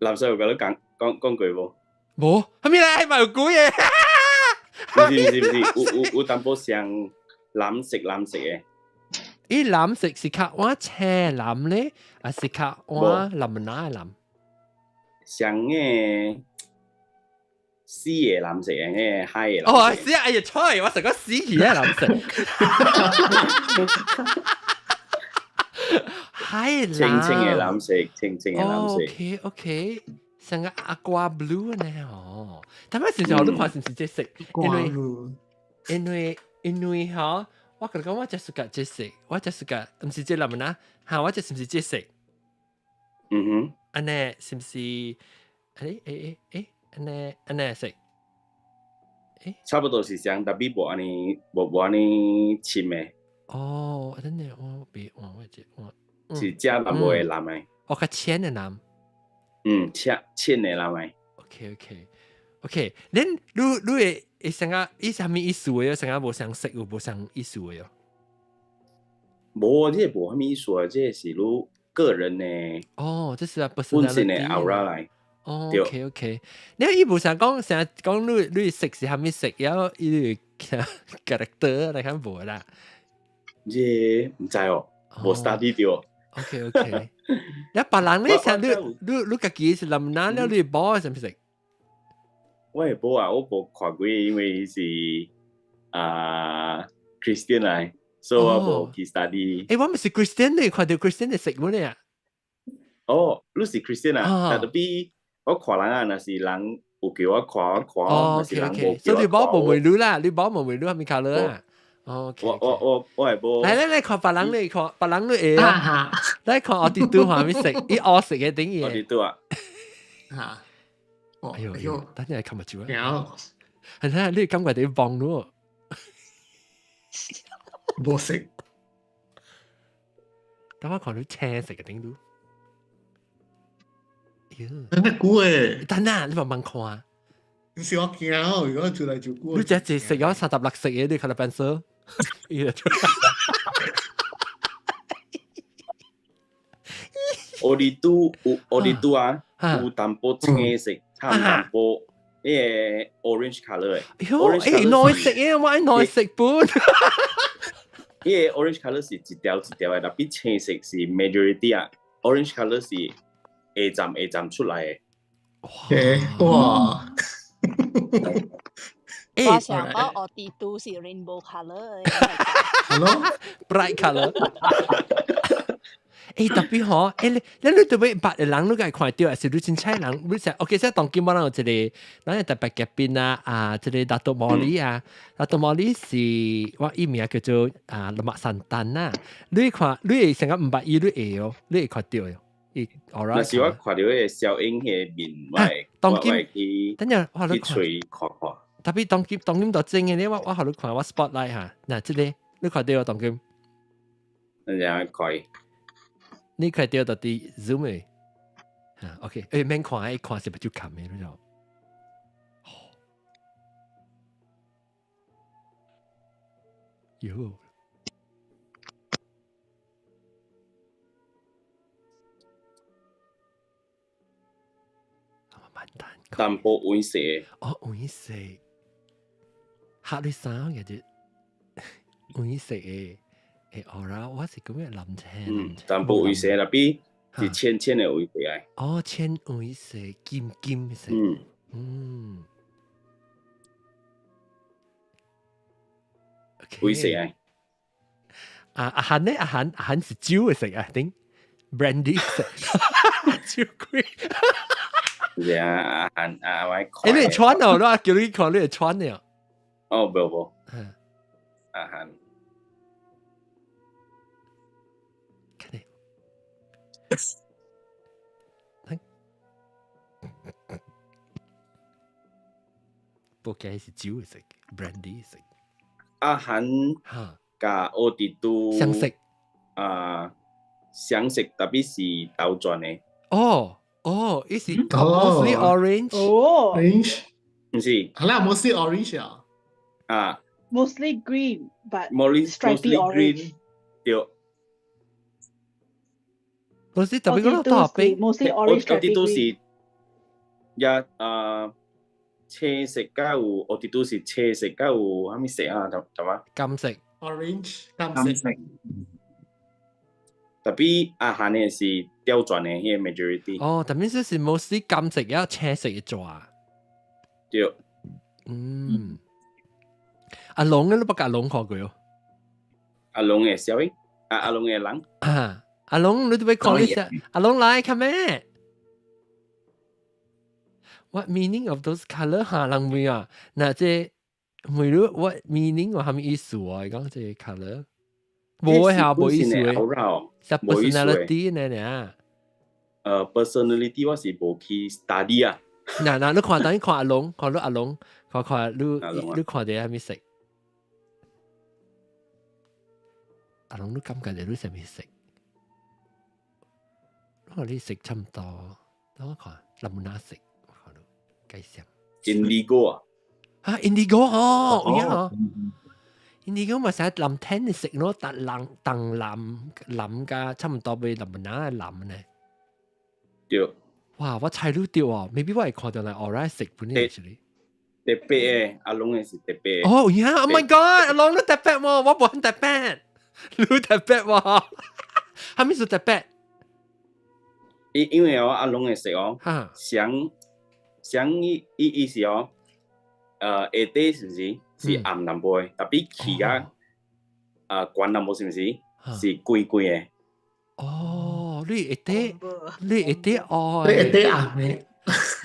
藍色有覺得講句冇？冇，係咩咧？係咪有估嘢？唔是，有淡薄像藍色嘅。藍色是較我青藍咧，還是較我藍哪藍？像嘅絲嘅藍色嘅海嘅藍色。絲哎呀，錯！我成個絲嘅藍色。海藍。青嘅藍色，青嘅藍色。OK。成個 aqua blue 呢？但係時常我都看是唔是這色，因為嚇，我覺得我只是個這色，我只是個唔是這藍啦，嚇我只是唔是這色。安呢是唔是？安呢色？差不多是像，但係冇安尼深嘅。真係我別我是加淡薄嘅藍嘅。我較淺嘅藍。淺嘅啦咪。OK，你會成個伊係咩意思嘅？成個無相識有無相意思嘅？冇，這無咩意思啊！這是你個人嘅。這是啊，本身嘅 aura 嚟。OK，你伊無相講成日講你識是係咩識？有伊 character 嚟看無啦。這唔知哦，冇 study 到。OK，你別人咧成你家己是諗哪了？你寶係唔識？我係寶啊！我冇看過，因為是Christian 嚟，所以我冇去 study。我咪是 Christian 你看到 Christian 你識乜嘢啊？你是 Christian 啊？但係比我看人啊，那是人有叫我看，那是人冇叫我看。所以你寶冇問你啦，你寶冇問你係咪卡了啊？我係冇。嚟看別人，你看別人你會啊？嚟看我啲都還沒食，伊我食嘅頂嘢。我啲都啊。哎呦，等陣係琴日照啊。係睇下你感覺點幫咯？冇食。等我看到青食嘅頂都。那久诶，等下你慢慢看。你小我惊哦，如果做嚟做久。你只只食咗36色嘢，你看到變色？我哋都啊，有淡薄青色，差唔淡薄呢個 orange colour 嘅。喲，內食嘅，我愛內食本。呢個 orange colour 是一條一條嘅，特別青色是 majority 啊。orange colour 是下站出嚟嘅。哇！我想到我啲都是 rainbow color 係咯 ，bright color。特別好，你對邊白嘅人，你係看到，是你真差人，你成 OK， 即係當今晚有一個，咱特別嘉賓啊，即係大都莫里啊，大都莫里是我伊名叫做羅馬山丹啊，你看，你係成個500億你會哦，你會看到哦。那是我看到嘅小英嘅面，我去，等陣我去吹看看。特別當今到正嘅咧，我學你看我 spotlight 嚇，嗱，即係你看到當今，人家可以。你看到到啲 zoom 嘅，OK， 免看，一看是不就看嘅嗰種。喲。淡薄黃色。哦，黃色。嚇你衫嘅啫，黃色嘅。我啦，我是咁樣藍青。淡薄黃色入邊是淺淺嘅黃色啊。哦，淺黃色，金色。黃色啊。阿韓呢？阿韓是酒嘅色啊，定 brandy 色。酒鬼。係啊，阿韓。你穿啊？我叫你看，你係穿嘅。哦，冇。阿韓。不過是酒嘅色 ，brandy 色。阿韓加我哋都相識相識，特別是倒轉嘅。哦，伊是 mostly orange。orange 唔是，係啦 ，mostly orange 啊。mostly green but stripy orange。對。mostly 特別嗰個多邊 ，mostly orange stripy green。我哋都是青色加有，我哋都是青色加有蝦米色啊？就嘛？金色 ，orange 金色。特別阿韓嘅是刁轉嘅迄個 majority。哦，特別是 mostly 金色，有青色嘅抓。對。阿龍咧，你不甲阿龍看過哦？阿龍嘅小英，阿龍嘅人。阿龍，你都俾講一下。阿龍來，come here。What meaning of those color 哈？人問啊，嗱即唔รู้ what meaning 或係咩意思啊？講即 color， 冇係冇意思嘅，係 personality 呢？personality 我是冇去 study 啊。嗱，你看等於看阿龍，看到阿龍，看你看啲係咩色？阿龍，你感覺你係咩色？我啲色差唔多，等我看藍藍色。indigo 啊 indigo 哦，indigo 咪成日藍天你食咯，但藍㗎，差唔多比藍藍呢。對。哇！我猜到掉啊 ，maybe 我係看到係 orange 色本嚟嘅。特別嘅，阿龍嘅是特別。哦呀 ！Oh my god！ 阿龍你特別喎，我冇特別，你特別喎，係咪是特別？因為阿龍嘅色哦，像意思哦，下底是唔是是暗淡薄嘅，特別起啊關淡薄是唔是是灰灰嘅？哦，你下底哦，你下底暗嘅，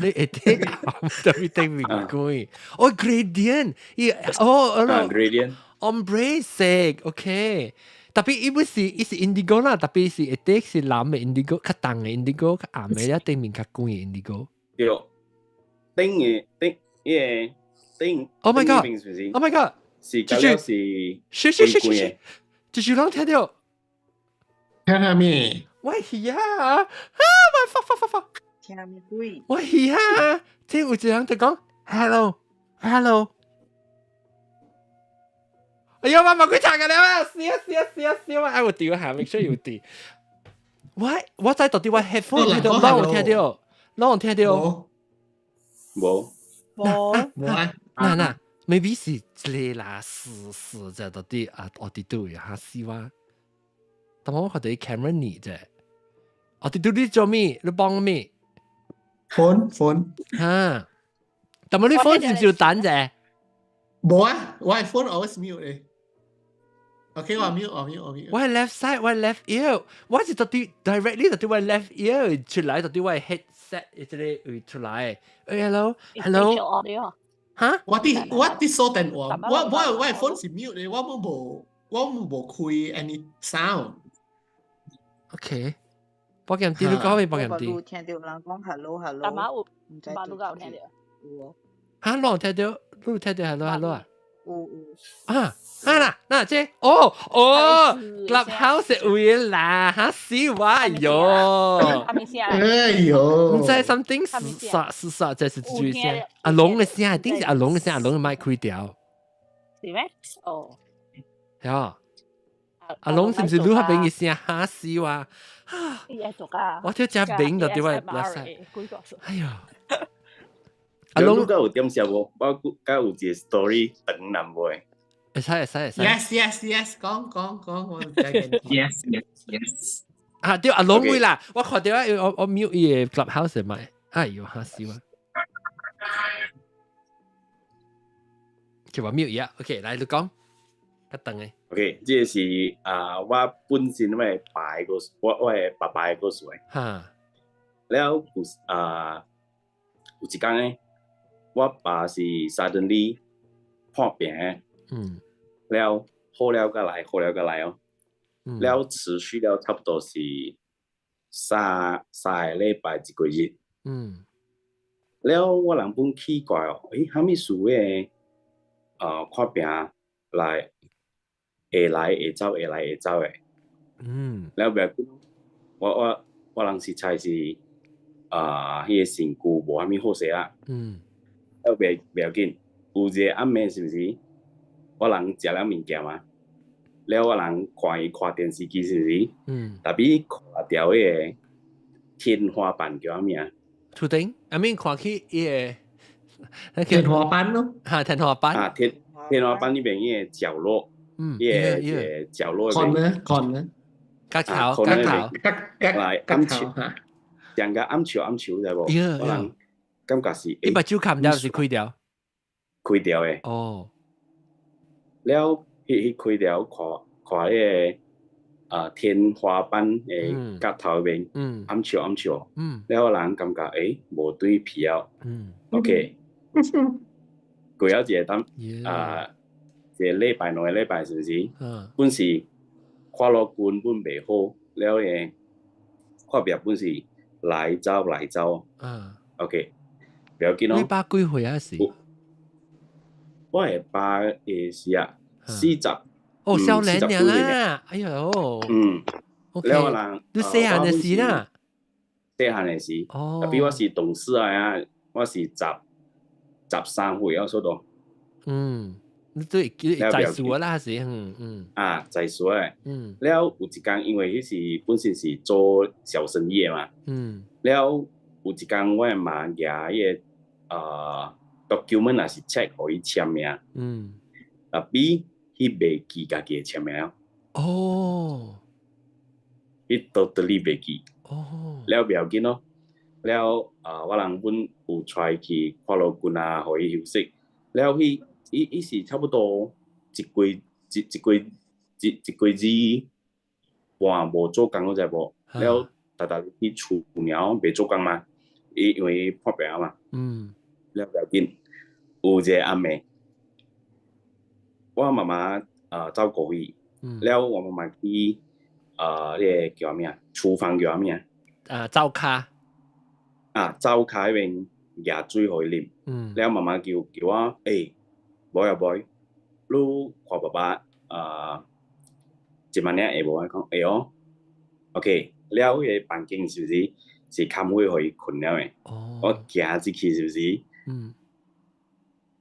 你下底暗特別特別灰。哦 gradient， gradient ombre 色 ，OK。特別伊是 indigo 啦，特別是下底是藍嘅 indigo， 較淡嘅 indigo， 較暗嘅咧，對面較光嘅 indigo。對。頂 Oh my god！Oh my god！是搞了是就是啷聽到？聽咩？喂呀！啊！發！听咩鬼？我係啊，即係有一個人就講 hello。哎呀，我佢查緊你啊！笑啊！我調下，make sure 要調。我在到底我 headphone 聽到，攞我聽到。冇嗱，maybe 是你啦，是就到底啊，我哋都有下試話。但我覺得 camera 你啫，我哋都你做咩？你幫咩 ？phone 嚇，但係你 phone 是唔是等啫？冇啊，我係 phone always mute 咧。OK， 我 mute。我係 left side，我係 left ear，我係到底 directly 到底我係 left ear 出來，到底我係 headset 一啲會出來。hello，嚇？我啲收電話，我係 phone 是 mute 咧，我冇開 any sound。OK， 幫佢啲，你講咩？幫佢啲。聽到人講 hello，阿媽有聽到。嚇，我聽到 hello 啊。嗱姐，Clubhouse 會啦，嚇死我喲！唔知 something 實在是注意聲。阿龍嘅聲，定是阿龍嘅聲，阿龍嘅麥開掉。是咩？哦，係啊。阿龍是唔是錄下邊嘅聲？嚇死我！我聽只邊就點解垃圾？哎呀！阿龍都有點笑喎，我家有一個 story 等人會。會使。Yes，講，我再見。Yes。啊，對阿龍會啦，我看到我 mute 伊 Clubhouse 咪，哎呦嚇死我！叫我 mute 伊啊 ，OK， 來你講，一等誒。OK， 這是我本身咩擺個，我係爸爸個數誒。嚇。แล้ว有一天咧。我爸是 suddenly 破病แล้ว好了個來哦，แล้ว持續了差不多是三個禮拜一個月，แล้ว我人本奇怪哦，蝦米事嘅看病來會來會走嘅，แล้วแบบ我人實在是迄個身軀無蝦米好勢啦。都不要緊，有一個暗暝是不是？我人食了物件嘛，แล้ว我人看電視機是不是？特別看掉迄個天花板叫啥名？厝頂，看去伊個天花板咯，嚇天花板。天花板裏邊迄個角落，迄個角落邊。corner。角頭。來暗潮，整個暗潮知無？我人。感覺是，你把酒砍掉是開掉嘅。哦，แล้ว開掉看迄個天花板嘅角頭邊，暗潮，แล้ว人感覺無對皮啊。OK， 過咗一個一個禮拜兩個禮拜是唔是？本是看落根本未好，แล้ว嘅看病本是來走。OK。你爸幾歲啊？是？我係爸嘅時啊，40。哦，少年人啦，哎呦。OK。你細漢嘅時啦。細漢嘅時。哦。特別我是懂事啊，我是13歲啊，所到。你都在數啦，是。在數誒。แล้ว有一天，因為迄是本身是做小生意嘛。แล้ว有一天，我係媽夾迄個。document 也是 check 可以簽名，特別佢未記家己嘅簽名，佢 totally 未記，แล้ว唔要緊咯，แล้ว我人本有出去看落棍啊，可以休息，แล้ว佢是差不多一個月半無做工，我知無，แล้ว特去厝苗未做工嘛，因為破病嘛。แล้ว唔要緊，有一個暗暝，我媽媽走過去，แล้ว我媽媽去呢個叫咩啊？廚房叫咩啊？灶卡。灶卡嗰邊熱水可以啉，แล้ว媽媽叫我，boy，你看爸爸一萬年會無？我講會哦 ，OK，แล้ว個環境是不是？是看會可以困了嘅。我行入去是不是？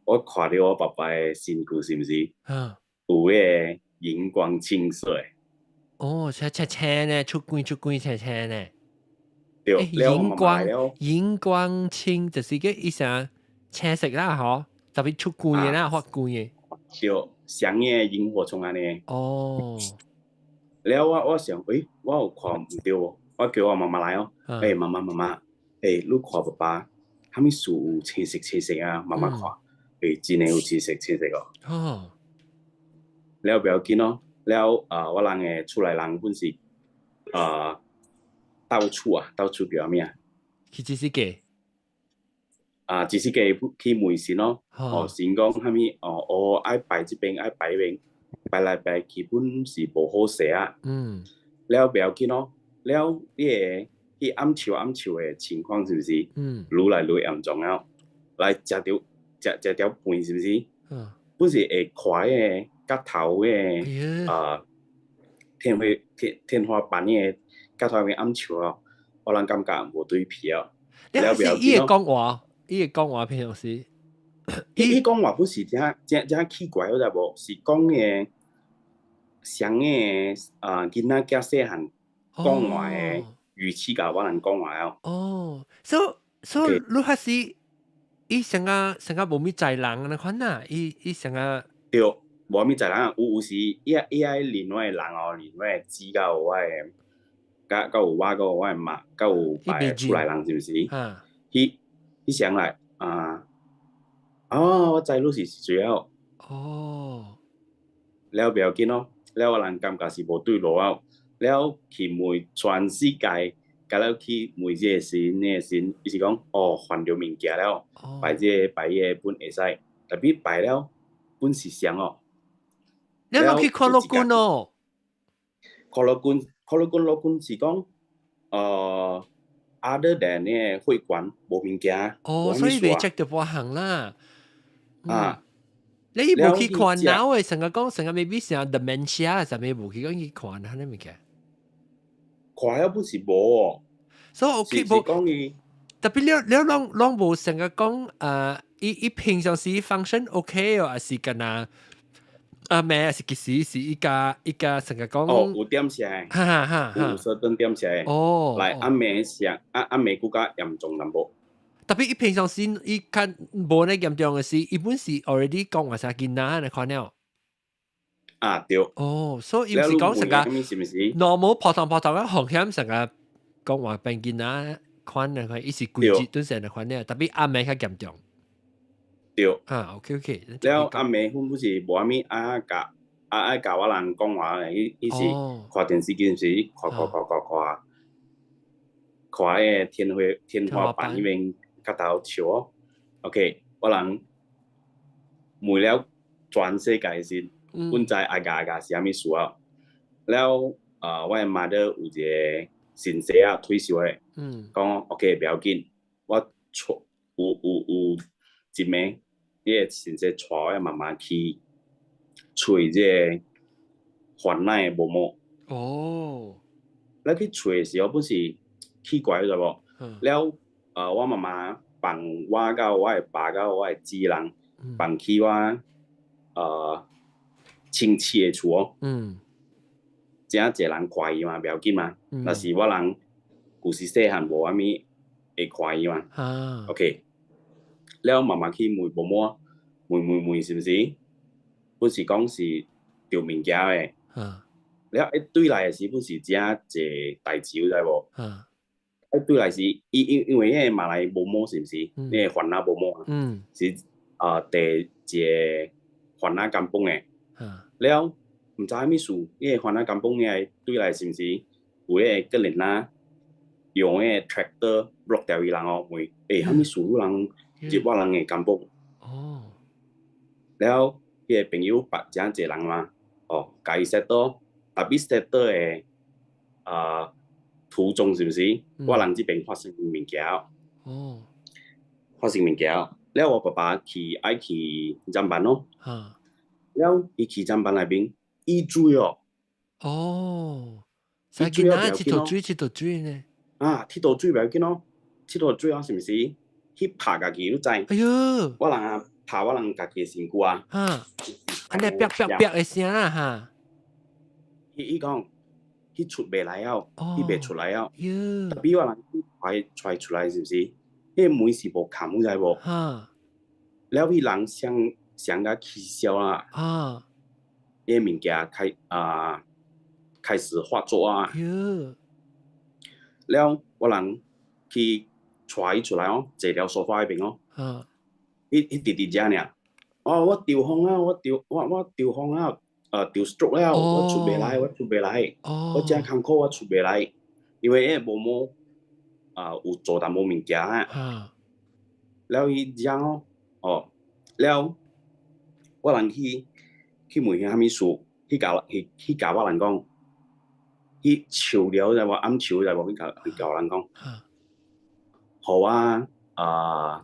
我看到我爸爸嘅身軀是不是？有嘅熒光青色。青呢，出光呢。對，熒光青就是個意思啊，青色啦，嗬，特別出光嘅啦，發光嘅。對，像嘅螢火蟲安尼。然後我想，我有看唔到喎，我叫我媽媽來哦。媽媽，你看爸爸，蝦米樹有青色啊？媽媽看，真係有青色哦。然後不要緊咯，然後我人嘅出來人本是到處叫咩啊？去知識嘅。知識嘅去問先咯。先講蝦米我愛擺這邊，愛擺邊，擺來擺去本是無好勢啊。然後不要緊咯，然後你個暗潮嘅情況是不是？愈來愈嚴重了。來食條飯是不是？本是會看嘅甲頭嘅天花板嘅甲頭嘅暗潮啊，我人感覺無對皮啊。你係伊個講話平常時，伊講話本是真奇怪，我知無？是講嘅像嘅囡仔較細漢講話嘅語氣甲我人講話哦。所以你還是伊成個無咪在人那款呐，伊成個對，無咪在人有時伊愛另外人另外指教我嘅，甲有我嘅媽，甲有擺出來人是不是？伊上來我知你是誰啊？了不要緊咯，了我人感覺是無對路啊，了去問全世界，甲了去問這個神，伊是講換咗物件了，擺個本會使，特別擺了本是上哦。你有冇去看樂觀哦？看樂觀是講other than 呢會館無物件。所以未 check 到半行啦。你冇去看腦嘅，成個講成個 maybe 成 dementia 上面冇去講去看下啲物件。看了本是無，所以我去冇。特別你啷冇成個講伊平常時 function OK 哦，還是干那？咩啊？是其實是一家成個講有點些，有說頓點些，來暗暝上暗暝更加嚴重淡薄。特別伊平常時伊較無那嚴重嘅事，伊本是 already 講話啥囡仔你看了。對。所以伊唔是講成個 normal 普通嘅風險成個講話病囡仔款嚟看，伊是規節都成嚟看了，特別暗暝較嚴重。對，OK。了暗暝本是無啥物愛甲我人講話嘅，伊是看電視機時看個天花板迄邊甲頭笑哦。OK， 我人問了全世界是本知愛甲是啥物事啊？了我嘅媽都有一個先生啊退休嘅，講 OK 不要緊，我有一暝。啲先生帶我媽媽去找即個患難嘅某某。咱去找嘅時候本是奇怪咗無？了我媽媽放我甲我嘅爸甲我嘅姊人放去我親戚嘅厝哦。真一個人看伊嘛，不要緊嘛。但是我人舊時細漢無啥物會看伊嘛。OK。了媽媽去問某某，問是不是？本是講是丟物件嘅。了一對來是本是真濟代誌，有知無？一對來是因為迄個馬來某某是不是？迄個番仔某某是第一個番仔甘榜嘅。了唔知啥物事，迄個番仔甘榜嘅對來是不是有迄個個人啦？用迄個 tractor block 掉伊人哦，問啥物事有人？接我人嘅甘榜，然後迄個朋友白真濟人嘛，甲伊 set 到，特別 set 到嘅途中是不是？我人這邊發生物件，發生物件，然後我爸爸愛去站板咯，然後伊去站板內邊，伊水哦，使囡仔佚佗水呢？鐵到水唔要緊咯，鐵到水啊，是唔是？去拍家己都知。哎呦，我人拍我人家己嘅身軀啊。安尼啪啪啪嘅聲啊哈。伊講，佢出未來啊，佢未出來啊。特別我人揣出來是唔是？迄門是無冚，你知無？了佢人想個起笑啦。迄物件開始發作啊。了我人去揣出來哦，坐條沙發嗰邊哦。佢直直隻呢。我調風啊，我調風啊。調 stroke 了，我出袂來，我真坎坷，我出袂來，因為無有做淡薄物件啊。了伊講了我人去問伊蝦米事，去教我人講，去笑了就話暗笑就話去教人講，好啊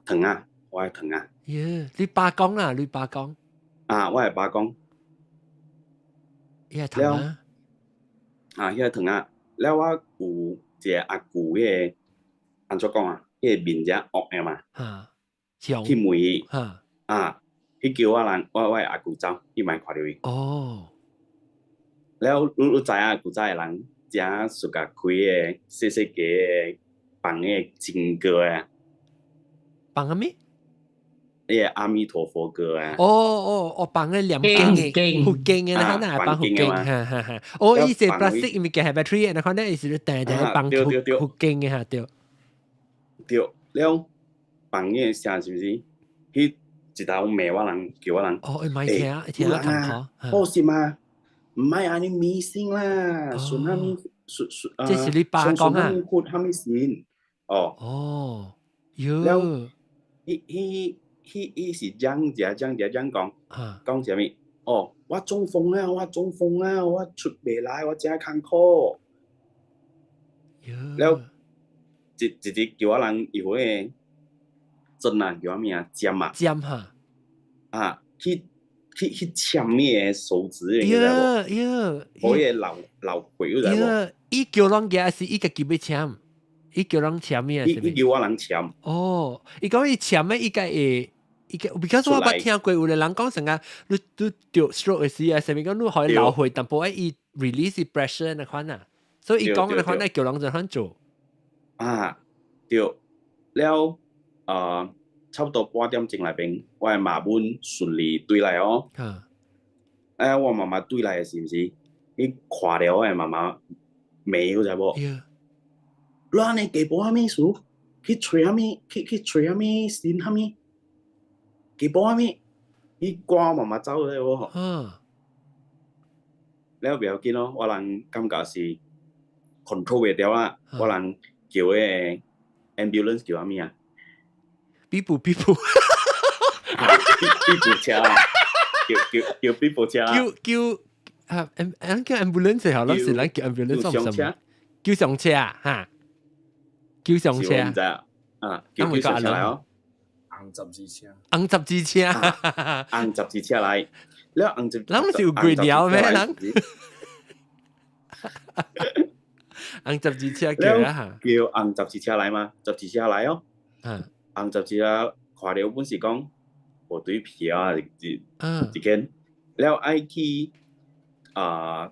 疼啊，我係疼啊。你爸講啊，你爸講。我係爸講。伊疼啊！迄疼啊！了我有一個阿舅迄個安怎講啊？迄個面只惡嘅嘛，去問伊，佢叫我人，我阿舅走，伊咪看到伊。了你知阿舅走嘅人，真屬甲開嘅細細個嘅放嘅經歌啊！放阿咩？迄個阿彌陀佛歌啊！放個念經嘅，好經嘅，你看那放好經，伊是 plastic 物件係 battery，你看那伊是帶放好經嘅嚇，對。了，放嘅聲是毋是？佢一頭罵我人，叫我人。伊咪聽啊，好是嘛？唔係安尼迷信啦，順蝦米，這是你爸講啊？活蝦米線？了，佢是講啥物？我中風啊，我出袂來，我真坎坷。了，直叫我人以為針啊，叫啥物啊？針啊？針哈？去簽咩手指嘅，你知無？我嘅老鬼，你知無？伊叫人嘅是伊家己要簽，伊叫人簽咩？伊叫我人簽。伊講伊簽咩？伊個會。because 我捌聽過有個人講成個你着 stroke 嘅時啊，上面講你可以流血，但不過伊 release pressure 那款啊，所以伊講那款係叫人就肯做。對，了差不多8點鐘內邊，我係媽媽順利對來哦。我媽媽對來是唔是？伊看了我係媽媽沒有知無？你安尼幾波蝦米事？去吹蝦米？去吹蝦米？先蝦米？幾波蝦米？伊趕我媽媽走咗喎。了不要緊咯，我人感覺是 control 袂掉啦，我人叫個 ambulance 叫啥物啊？比布車啊！叫比布車啊！叫 ambulance 好啦，是咱叫 ambulance 叫上車啊嚇！叫上車叫上車來哦！紅十字車，紅十字車來，了紅十字，咱唔是有鬼鳥咩？咱紅十字車叫啊嚇，叫紅十字車來嘛，十字車來哦。紅十字車看到本是講部隊皮啊，一間，了愛去帶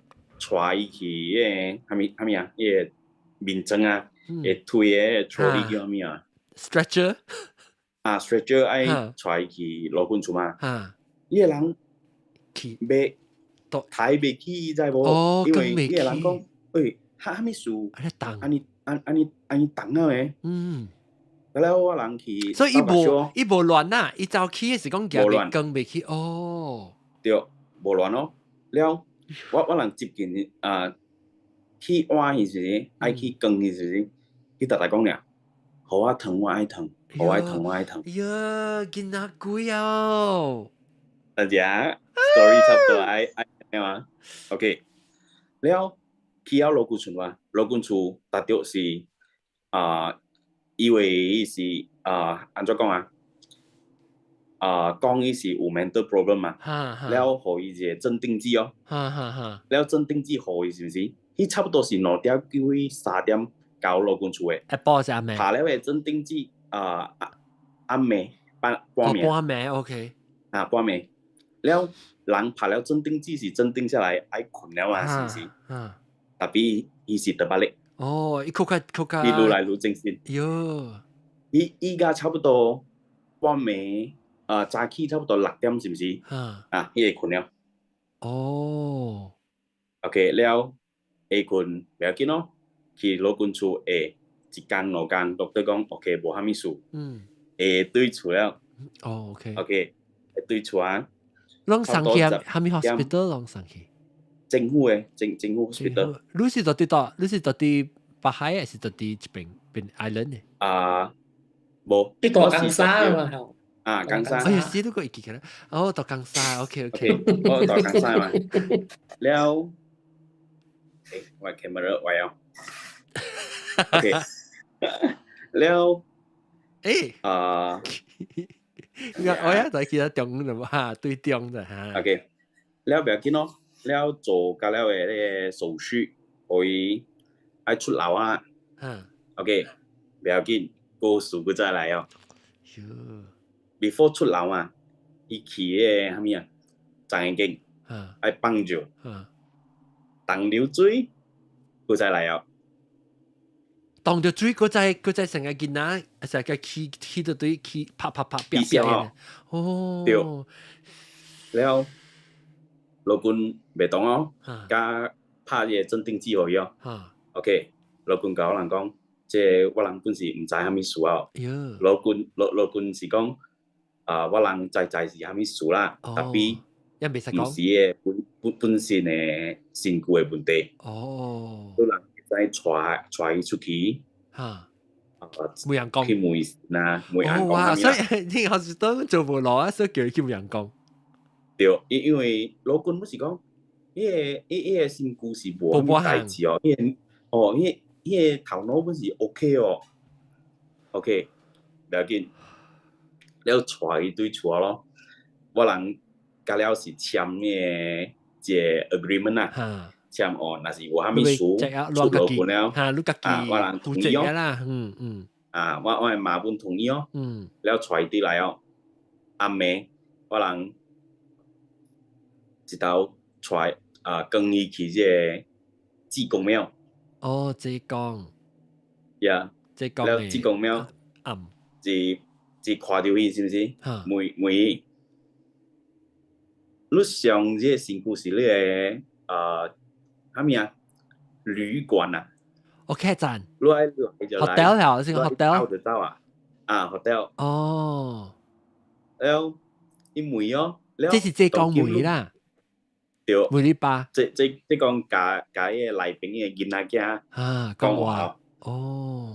伊去迄個蝦米啊，迄個面針啊，會推個 trolley 叫啥物啊 ？stretcher。stretcher 愛帶去勞軍處嘛。伊個人袂抬袂起，知無？因為伊個人講，蝦米事？安尼重啊誒。了我人去，所以伊無亂啦，伊走起是講夾袂更袂起。對，無亂咯。了我人接近去換伊時，愛去更伊時，伊逐個講倆，互我疼我愛疼，互我疼我愛疼。囡仔鬼哦！大家 story 差不多愛嘛 ，OK。了去到勞軍處嘛，勞軍處達到是以為伊是安怎講啊？講伊是有 mental problem 嘛，了互伊一個鎮定劑哦，了鎮定劑互伊是毋是？伊差不多是2點叫伊3點搞老公厝诶。阿波是阿妹。拍了诶镇定剂阿妹半暝。半暝 OK。半暝，了人拍了鎮定劑是鎮定下來，愛困了嘛，是唔是？特別伊是特別力。伊哭卡。伊愈來愈精神。喲。伊家差不多半暝，早起差不多6點，是唔是？伊會困了。OK， 了會困，唔要緊咯。去老公厝會一間2間，doctor講 OK， 無啥物事。會對厝了。OK。對厝啊。攏上去啥物 hospital 攏上去？政府嘅，政府 hospital。你是到啲北海還是到啲一邊 island 嘅？無。啲大江沙嘛。江沙。有時都個會記嘅啦。大江沙 ，OK。大江沙嘛。了，我 camera 壞咗。OK。了。我呀，就記得中啦嘛，對中的哈。OK， 了唔要緊咯，了做咗了嘅手續，可以愛出樓啊。OK， 唔要緊，個數佢再來哦。Before 出樓啊，伊去嘅啥物啊？張眼鏡，愛幫住，當流水，佢再來哦。當着水，佢再成個囡仔，成個起到對起啪變嘅。對。了，老公未當哦，加拍嘢鎮定劑落哦。OK， 老公甲我人講，即我人本是唔知啥物事哦。老公是講，我人知是啥物事啦，特別唔是嘅本身嘅身軀嘅問題。再帶伊出去，冇人講，去冇人講。哇！所以你好似都做無落啊，所以叫佢冇人講。對，因為老公不是講，伊個身軀是無乜代志哦，伊個頭腦本是 OK 哦 ，OK， 唔要緊，了帶伊對厝咯，我人甲了是簽嘅一個 agreement 啊。簽若是有啥物事出老本了，我人同意哦。我嘅媽本同意哦。了帶伊來哦，暗暝我人一頭帶跟伊去即個濟公廟。濟公。呀，了濟公廟是看到伊是毋是？問伊，你上即個身軀是你個啥物啊？旅館啊？OK， 站。你愛來就來。hotel 了，是個 hotel。走就走啊，hotel。了，伊問哦，這是濟公問啦。對。問你爸。即講甲伊個內邊嘅囡仔囝講話。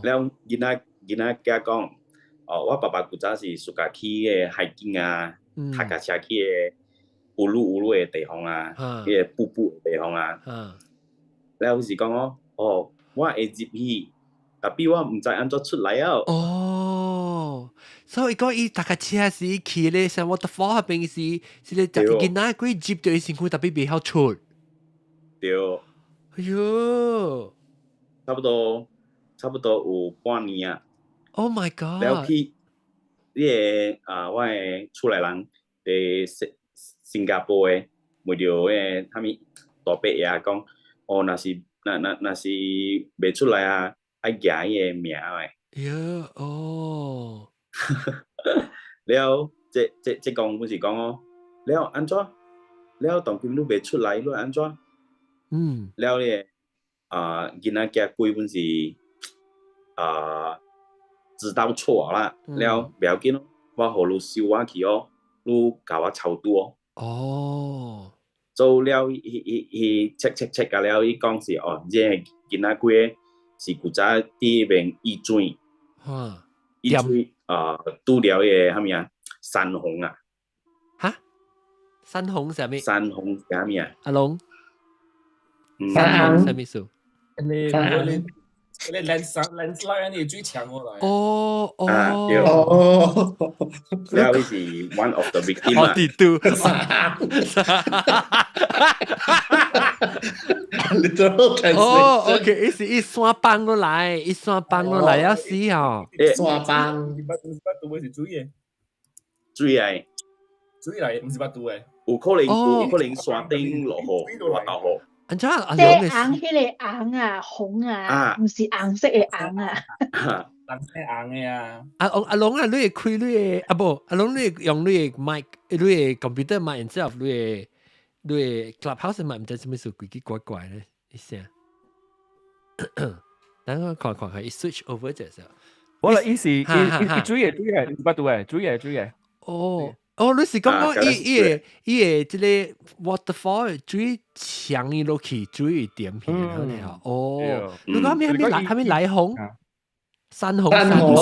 了，囡仔囝講，我爸爸古早是暑假去嘅海景啊，踏腳車去嘅烏魯嘅地方啊，迄個瀑布嘅地方啊。了是講我會入去，但係我唔知安怎出來啊。所以講伊搭架車是去咧，像 waterfall 嗰邊是咧，囡仔佢接到伊身軀，特別袂曉出。對。哎呦！差不多有半年啊。Oh my god！ 了去，你個我嘅厝內人喺新加坡嘅，問到誒啥物大伯爺講。若是袂出來啊，愛舉伊個名誒。了，這講本是講哦，了安怎？了當今你袂出來，你安怎？了咧，囡仔囝規本是知道錯啦，了袂要緊咯，我互你收我去哦，你甲我超度哦。做了，伊 check 甲了，伊講是即個囡仔龜是古早佇邊醫水，醫水拄了個啥物啊？山洪啊！哈？山洪啥物？山洪啥物啊？阿龍，山洪啥物事？你 landslide 你最強過來。對。了，伊是 one of the victim 啊。literal translation。哦，OK，意思一山崩落來，一山崩落來要死哦。山崩。是巴肚嘅是水嘅。水嚟。水嚟，唔是巴肚嘅。有可能山頂落雨，落大雨。安怎阿即龍硬，迄個硬啊，紅啊，唔是硬色嘅硬啊。人係硬嘅啊。阿龍啊，你會開你嘅啊不？阿龍你用你嘅 mic， 你嘅 computer mic，然之後你嘅 clubhouse mic 唔知做咩事，奇奇怪怪咧，一聲。等我看看，一 switch over 就係。我啦，伊水嘅，唔是巴肚嘅，水嘅。哦，你是講講伊個即個 waterfall 水強伊落去，水點片嗰啲啊？哦，你講係咪來鴻？山洪，山洪，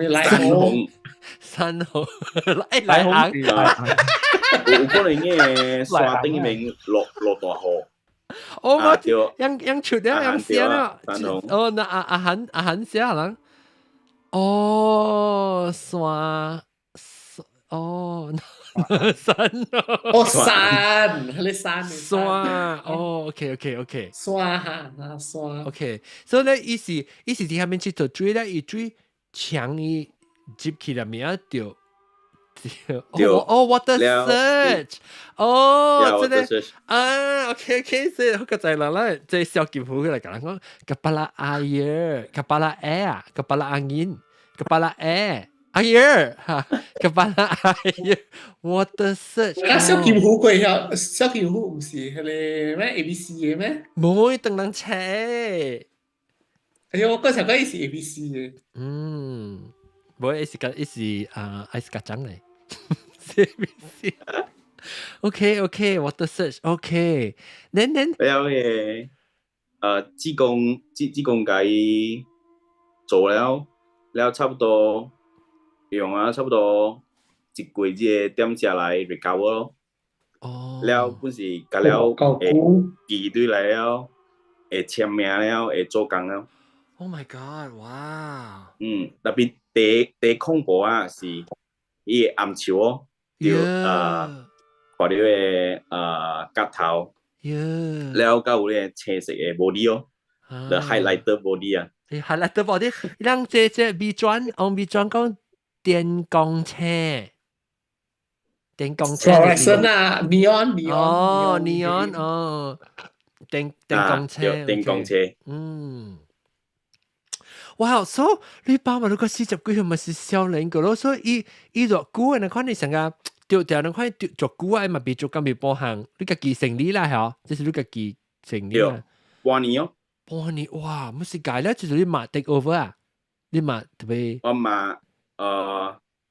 來鴻，有可能嘅山頂面落大雨。哦，我樣出了，樣寫了。哦，那阿韓寫啦。哦，山。哦，山哦，山，你山哦 ，OK， 山 ，OK， 所以咧，伊是伫下面去做水咧，伊水強伊接起來面掉，哦 ，water search， 哦，真係啊 ，OK， 所以好個仔啦，即係小劍虎佢嚟講，kepala air，kepala air，kepala angin，kepala air。哈 ，kepala air，water search。小劍虎佢有小劍虎唔是佢哋咩 ABC 嘅咩？冇等人車。哎呀，我嗰時候講係 ABC 嘅。冇係係格獎嚟。ABC。OK，water search，OK。then。了嘅志工解做了差不多。用差不多一季節點下來 recover 咯。了本是甲了記對來了，會簽名了，會做工了。Oh my god！ 哇！特別第恐怖啊是伊個暗樹哦，就看到個角頭，了甲有咧青色嘅 body 哦 ，the highlighter body 啊。highlighter body， 讓這 B 轉，on B 轉講。電光車，fluorescent 啊 ，neon， 哦 ，neon， 哦，電光車，哇，所以你爸爸如果40幾歲咪是少年個咯，所以伊做久嘅，你看你成個掉你看做久啊，咪別做咁別波行，你家己成立啦，係即是你家己成立啦。半年，哇，唔是解咧，就是你買 take over 啊，你買特別。我買。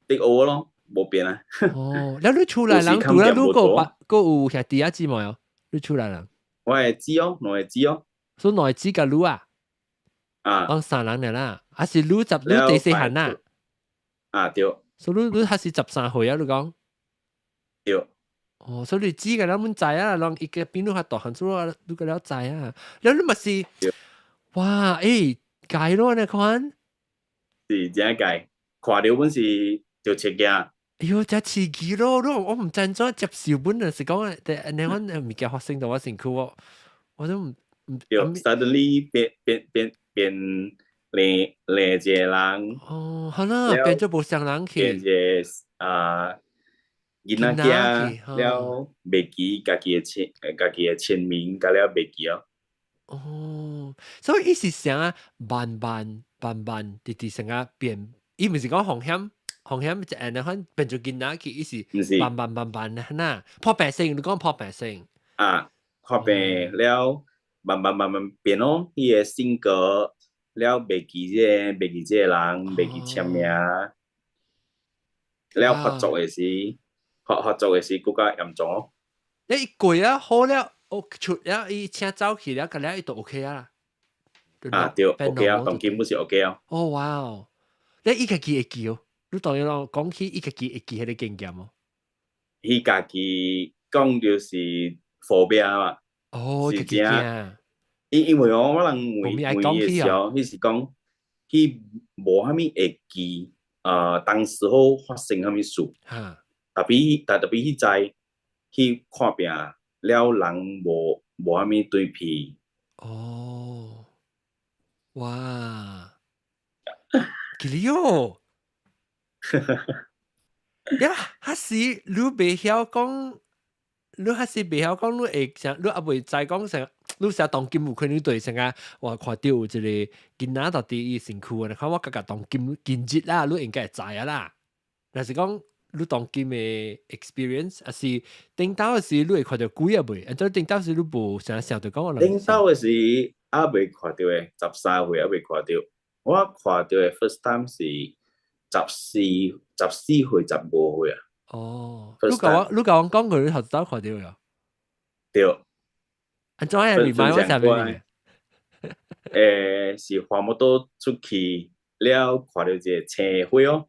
take over 咯，冇變啊。哦，你出來人除了如果有兄弟姊妹哦，你出來人。我係知哦，所以內知個女啊，講三人嘅啦，還是女第四行啦。對。所以你還是13歲啊？你講。對。哦，所以你知嘅啦，滿知啊，讓一個邊度係大行咗，你個了知啊，你咪是，哇，解咯你看。是真解，看到本是就切驚。哎呦，真刺激咯！我唔真咗接受本啊，是講啊，你講物件發生到我身軀，我都唔。Suddenly 變另一個人。哦，係啦，變咗無相人去。變咗囡仔囝了，袂記家己嘅簽名，甲了袂記哦。哦，所以意思想啊，慢慢直成啊變，伊唔是講風險就係你看變做囡仔去，意思慢慢嗱，破病性，你講破病性。破病了，慢慢變咯，伊個性格了袂記這個人，袂記簽名，了合作嘅時更加嚴重哦。你攰啊，好了。出了伊請走去了，咁了伊都 OK 啊。對 ，OK 啊，當基本是 OK 啊。哦，哇哦！你伊家己會記哦，你當然咯，講起伊家己會記迄個經驗哦。伊家己講就是phobia嘛。哦，家己驚。因為我人問伊嘅時候，伊是講，伊無啥物會記，當時候發生啥物事。特別迄在去看病。了人無啥物對皮，哦，哇，幾了？呀，還是你未曉講，你還是未曉講，你會想，你也未知講成，你成當今有可能對成啊，我看到有一個囡仔到底伊身軀，你看我個當今日啦，你應該會知啊啦。但是講你當今嘅 experience，還是頂到嘅時你會看到鬼啊未？咁頂到時你無成日想到講我。頂到嘅時也未看到嘅，13歲也未看到。我看到嘅 first time 是14歲15歲啊。哦，你甲我講佢你頭早看到呀？對。安怎樣？remind 我下邊是花木多出去了，看到一個車會哦，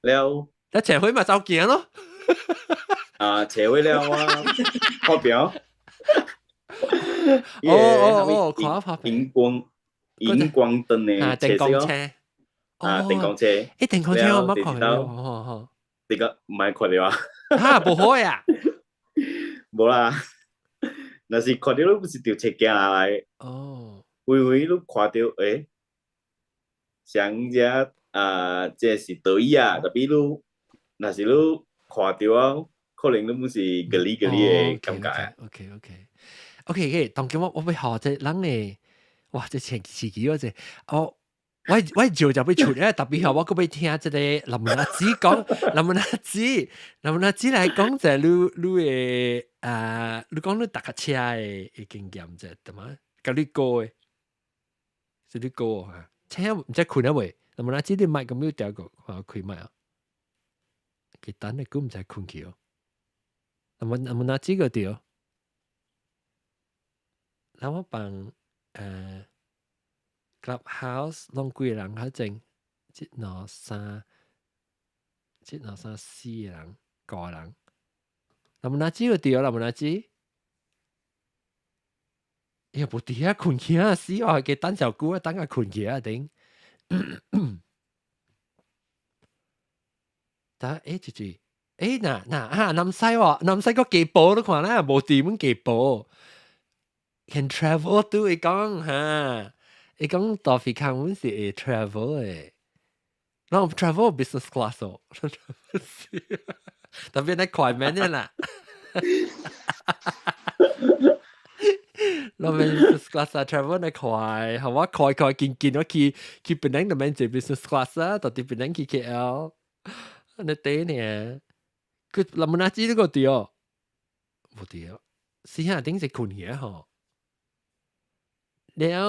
了。那車會咪走行咯？車會了我拍表。看拍熒光燈嘅電光車。電光車。電光車我冇看到。你個唔係看到啊？嚇，唔好呀！冇啦，那是看到你不是條車行下來。哦。會你看到誒，像這這是對啊，特別你那是你看到啊，可能你唔是嗰啲嘅感覺。OK，當今我要學隻人誒，哇！隻前詞語嗰隻，我就要出咧，特別係我嗰要聽即個林文阿姊講，林文阿姊嚟講就係你你講你搭架車嘅經驗啫，係嘛？教你過嘅，是你過嚇，車唔知困啊未？林文阿姊你麥咁樣掉個，開麥啊！佢等你估唔知困去哦，林文阿姊個掉，嗱我幫Clubhouse 攏幾個人較正，一兩三四個人5個人。林文阿姊有對林文阿姊，又無佇遐困去啊！死我嘅等小姑啊，等下困去啊頂。但就是南西喎，南西個幾步都看啦，無地門幾步 ，can travel 都會講嚇。你講到飛航本是會 travel 嘅，然後 travel business class 哦，特別係快慢嘅啦。เราเป็น business class travel ในควายเพราะว่าคอยกินว่าคีเป็นนั่งแต่เป็น business class ตอนที่เป็นนั่งคี KL ในเต้เนี่ยคือเราไม่น่าจีนก็เดียวไม่เดียวสิฮะดิ้งจะคุณเหี้ยฮะแล้ว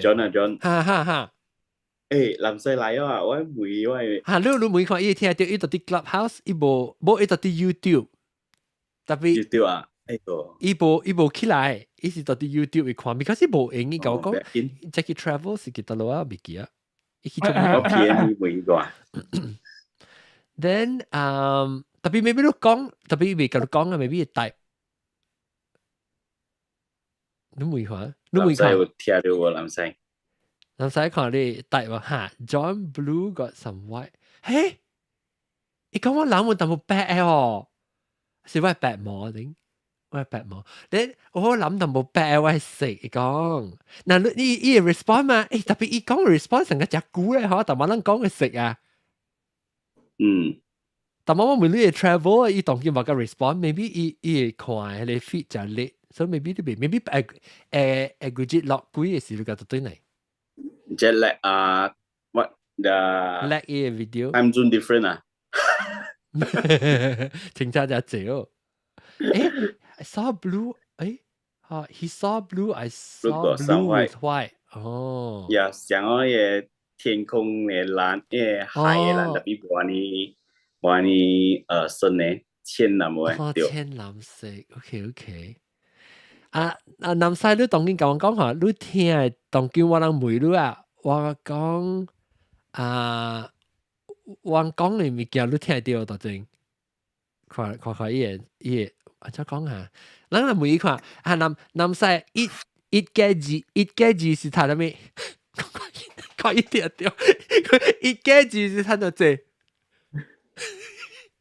John 哈南西來啊，我每你每看伊聽到伊到啲 Clubhouse 伊無伊到啲 YouTube 特別 YouTube 啊，伊無起來，伊是到啲 YouTube 會看 ，because 伊無用伊甲我講，即係 travel 是幾多路啊？未記啊，伊去做咩？我騙你每個。Then 特別 maybe 你講，特別未甲你講啊 ，maybe 帶。你每看，南西有聽到我南西看你帶話嚇 ，John Blue got some white，嘿，你講我冷門淡冇白哦，是我係白毛頂。我係白毛，你我諗就冇白我係食講，嗱你 respond 嘛？誒特別伊講 respond 成個隻股咧，嗬，但冇人講佢食啊。但我問你嘅 travel 伊當見話個 respond，maybe 伊看你 fit 就叻，所以 maybe 啲 maybe 誒個節落鬼嘅時你覺得對嚟。Jet lag what the lag 嘅 video time zone different 啊？請差隻少。I saw blue. He saw blue. I saw blue with white. 哦。呀，像我嘅天空嘅藍，嘅海嘅藍，特別冇你深嘅淺藍嘅。淺藍色。OK。南西你當今甲我講下，你聽當今我人問你啊，我講我講嘅物件你聽到到陣，看伊個。我再講下，咱來每一看南西一加字是睇到咩？看一條，佢一加字是睇到這。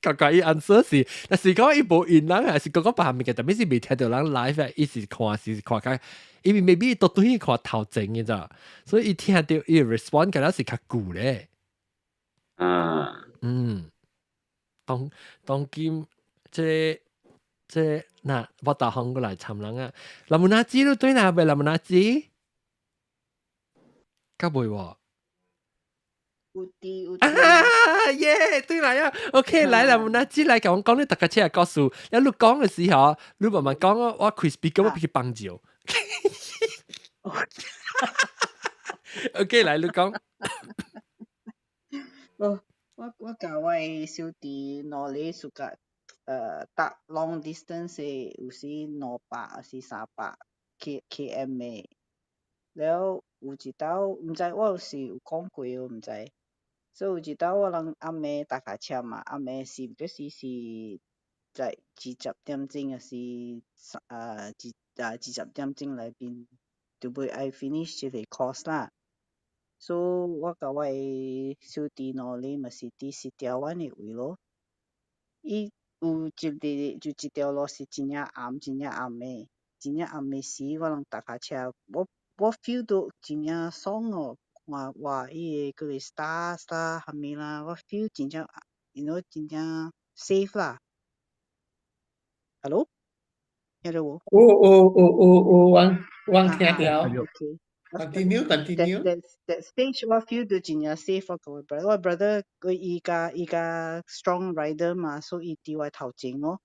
個個伊 answer 是，但是講伊無應人，還是講別項物件，特別是未聽到人 live 啊，伊是看較，因為 maybe 都對伊看頭前嘅咋，所以伊聽到伊 respond 嘅是較久咧。當今即嗱，我大行過來尋人啊，林門阿姊都對哪位林門阿姊？甲袂喎？有啲啊耶！對啦呀，OK，來啦，我們接來講講你大家車告訴，一路講嘅時候，你慢慢講我 crispy 咁我俾佢幫助。OK，來你講。我教我小弟攞你暑假搭 long distance 嘅，有時200，有時300 km 嘅，แล้ว有一道唔知我有時有講過我唔知。所以有一道我人暗暝搭架車嘛，暗暝是嗰時是在20點鐘，是20點鐘裏邊就會愛 finish 這個 course 啦。所以我甲我的小弟攞哩咪是佇石條灣的位咯。伊有一條路是真正暗的，真正暗的時我人搭架車，我 feel 到真正爽哦。哇！伊個嗰個 stars 啦，係咪啦？我 feel 真正真正 safe 啦。Hello， 聽到我？我聽到。Continue。That stage 我 feel 到真正 safe。我 brother 伊個 strong rider 嘛，所以伊佇我頭前咯。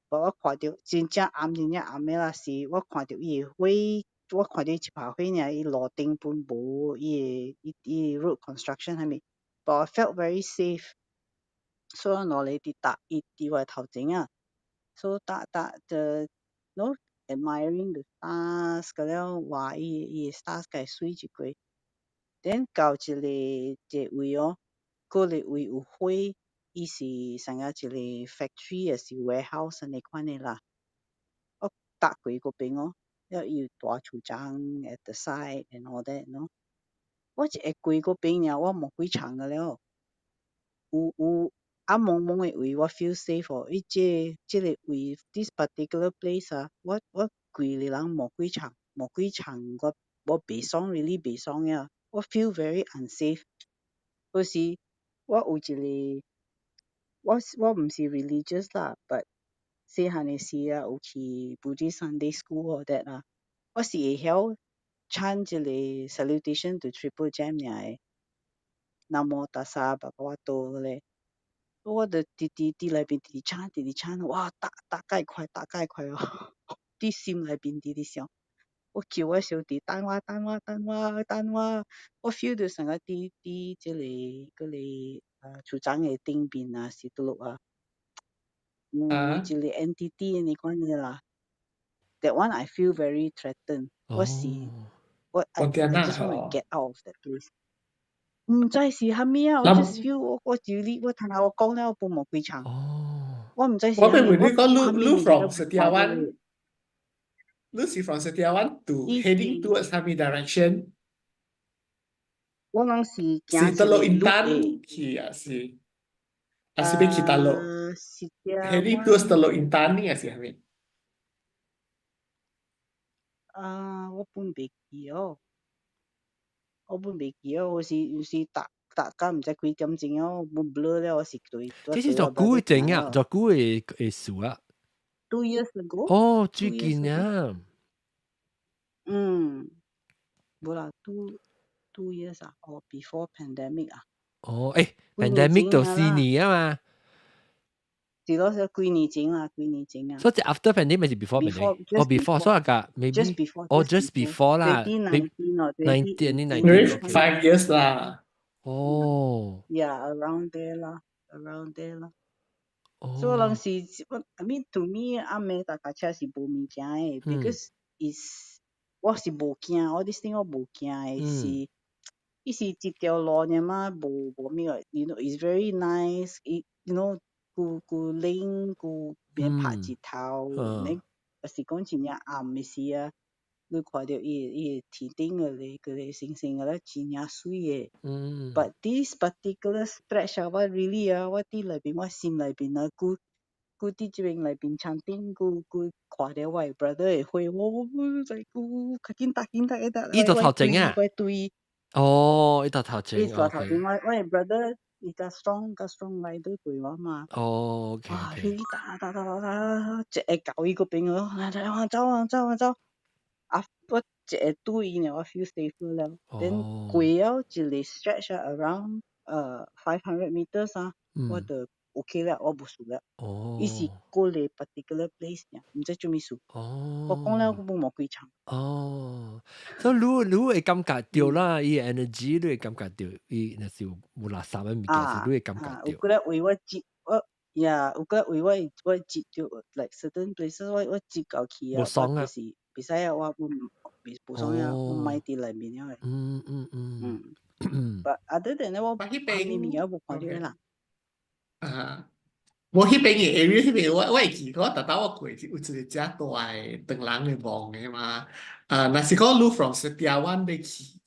我看到真正暗的啦，是我看到伊的火。我看到一排火呢，伊路頂本無伊 road construction 係咪 ？But I felt very safe， 所以我攞嚟佇我頭前啊，所以the no admiring the stars， 個了話伊 stars 個水一過 ，then 到一個位哦，嗰個位有火，伊是像個一個 factory 還是 warehouse 咁款的啦，我搭過嗰邊哦。有大厝長 at the side and all that， no？ 我一下過嗰邊呢，我冇幾長嘅了。有暗蒙蒙嘅位，我 feel safe 哦。伊這個位 ，this particular place 啊，我過嘅人冇幾長，我袂爽 ，really 袂爽呀。我 feel very unsafe。嗰時我有一個，我唔是 religious 啦 ，but 細漢嘅時啊，有去 Buddhist Sunday School all that 啊。我是會曉唱這個 salutation to triple jam 嘅，南無大薩巴巴瓦多咧。我就佇內邊直唱，哇！打介快哦！佇心內邊直想，我叫我小弟等我，我 feel 到成個佇這個嗰個厝長嘅頂邊啊，是倒落啊，有一個 entity 你講嘅啦。That one I feel very threatened。我 I just want to get out of that place。唔知是蝦米啊，我 just feel 我聽下我講了，我冇幾長。我唔知是。我俾你講，你 from 石條灣，你是 from 石條灣 to heading towards 蝦米 direction？ 我諗是是德魯印丹去啊，是俾去德魯 heading towards 德魯印丹呢？是蝦米？我本袂記哦，我是大家唔知幾點鐘哦，冇 blur 咧，我是對。這是做古嘅整啊，做古嘅事啊。2 years ago。哦，最近啊。冇啦，2 years 啊，哦 ，before pandemic 啊。哦，pandemic 就4年啊嘛。是咯，就幾年前啊。所以 after pandemic 是 before pandemic。哦 ，before，所以個 maybe。just before。哦 ，just before 啦。19 5 years 啦。哦。Yeah， around there 啦。所以人是，I mean to me， 暗暝搭架車是無物件嘅，because is 我是無驚，我啲事我無驚嘅，是，伊是一條路爾嘛，無咩個 ，you know it's very nice，you know。古冷古邊拍一頭，你是講真正暗嘅時啊，你看到伊天顶个咧个咧星星个咧真正水个。But this particular stretch 啊，我 really 啊，我伫内边我心内边啊，佢伫这边内边餐厅，佢看到我 brother 会回我在佢较紧搭个搭，伊就头前啊，我对，伊就头前，伊头前我 brother 伊较 strong 来对对我嘛。OK，佢打，一下搞伊嗰邊咯，走。我一下對伊呢，我 feel safer 了。Then 過了一個 stretch around 500 meters 啊，我就 OK 了，我冇事了。伊是過嚟 particular place 呢，唔知做咩事。我講了，我冇幾長。所以你會感覺到啦，伊 energy 你會感覺到，伊那是有垃圾嘅物件，你會感覺到。有覺得為我接有覺得為我接到 like certain places 我接到去啊，就是。比賽啊，我唔爽啊，我買啲裏面因為But other than that，我旁邊物件我冇看到啦。我迄邊嘅 area 迄邊，我會記得我特登我過有一個遮大嘅長人嘅網嘅嘛。若是講路 from Setiawan 要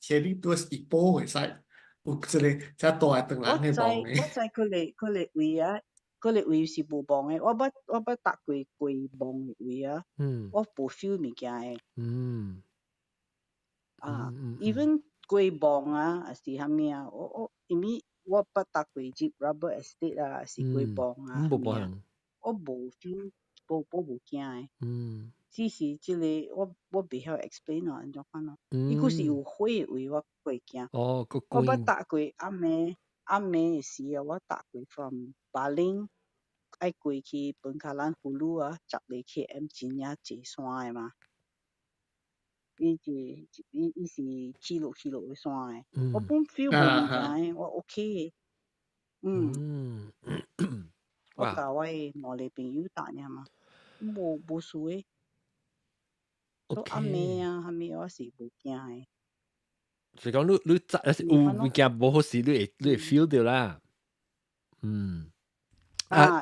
去你都是一波會使有一個遮大嘅長人嘅網嘅。我知佢哋位啊。嗰個位是無磅嘅，我捌搭過磅嘅位啊，我無 feel 物件嘅。even 過磅啊，還是蝦米啊？因為我捌搭過接 rubber estate 啊，是過磅啊，我無 feel，無驚嘅。只是即個我袂曉 explain 咯，安怎款咯？伊個是有火嘅位，我會驚。我捌搭過暗暝嘅時啊，我搭過 from 巴陵。愛過去本卡蘭葫蘆啊，10 km 真正坐山嘅嘛。伊是起落嘅山嘅，我本 feel 無物件嘅，我 OK 嘅。我甲我嘅兩個朋友搭爾嘛，無事嘅。所以暗暝啊，蝦米我是無驚嘅。所以講你有物件無好事，你會 feel 到啦。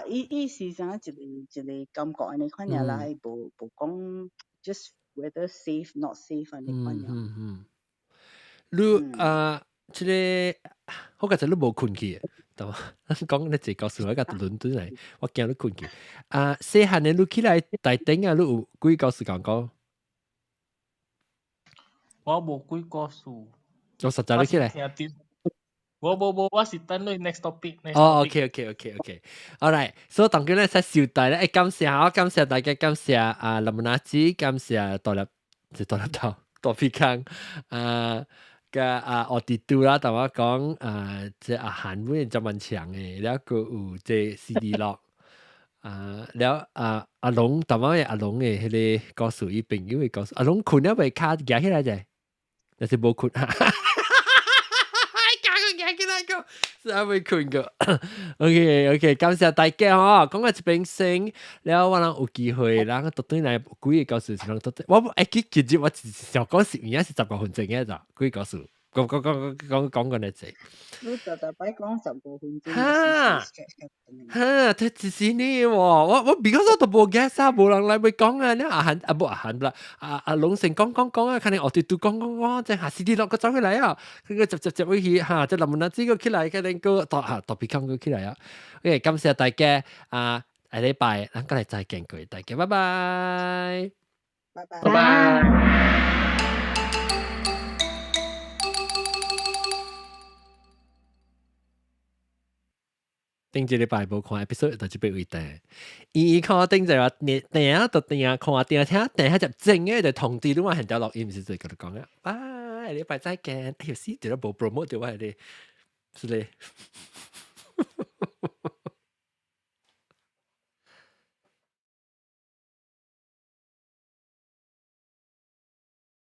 伊是啥一個感覺安尼款爾啦，無講 just whether safe not safe 安尼款爾。你即個好佳就你無困去，對嘛？講你自告訴我，我倫敦嚟，我驚你困去。細漢嘅你起來大頂啊，你有幾個時間講？我無幾個數。我實在你起來。我是等你 next topic。OK。Alright， 所以當今咧，在小弟咧，感謝大家，感謝林文子，感謝大粒頭，大皮康，我哋都啦，同我講即係韓文就蠻強嘅，แล้วก็有即 CD 落，แล้ว阿龍同我阿龍嘅迄個告訴伊朋友嘅告訴，阿龍困咗未卡夾起來啫，但是冇困。係會困個 ，OK， 感謝大家嗬，講個一邊先，แล้ว我有機會，然後特登嚟幾個告訴先，特登，我其實我想講是而家是10個分鐘嘅咋，幾個告訴，講個呢隻。你特擺講10個分鐘。佢只是你喎，我because 我都冇 guess 啊，冇人嚟會講啊，你阿韓啦，阿龍成講啊，肯定我哋都講，即係下次啲落個走起嚟啊，佢個接會去嚇，即係林文知個起嚟，佢哋個特別講個起嚟啊。OK， 感謝大家下禮拜，我哋再見佢，大家拜拜。拜拜。頂一禮拜無看 episode 就這邊為定，伊看頂就話定就定看定聽定下就正嘅就通知你話現條錄音是最嗰度講嘅，拜禮拜再見，哎呦死，條都冇 promote 到我哋，是咧。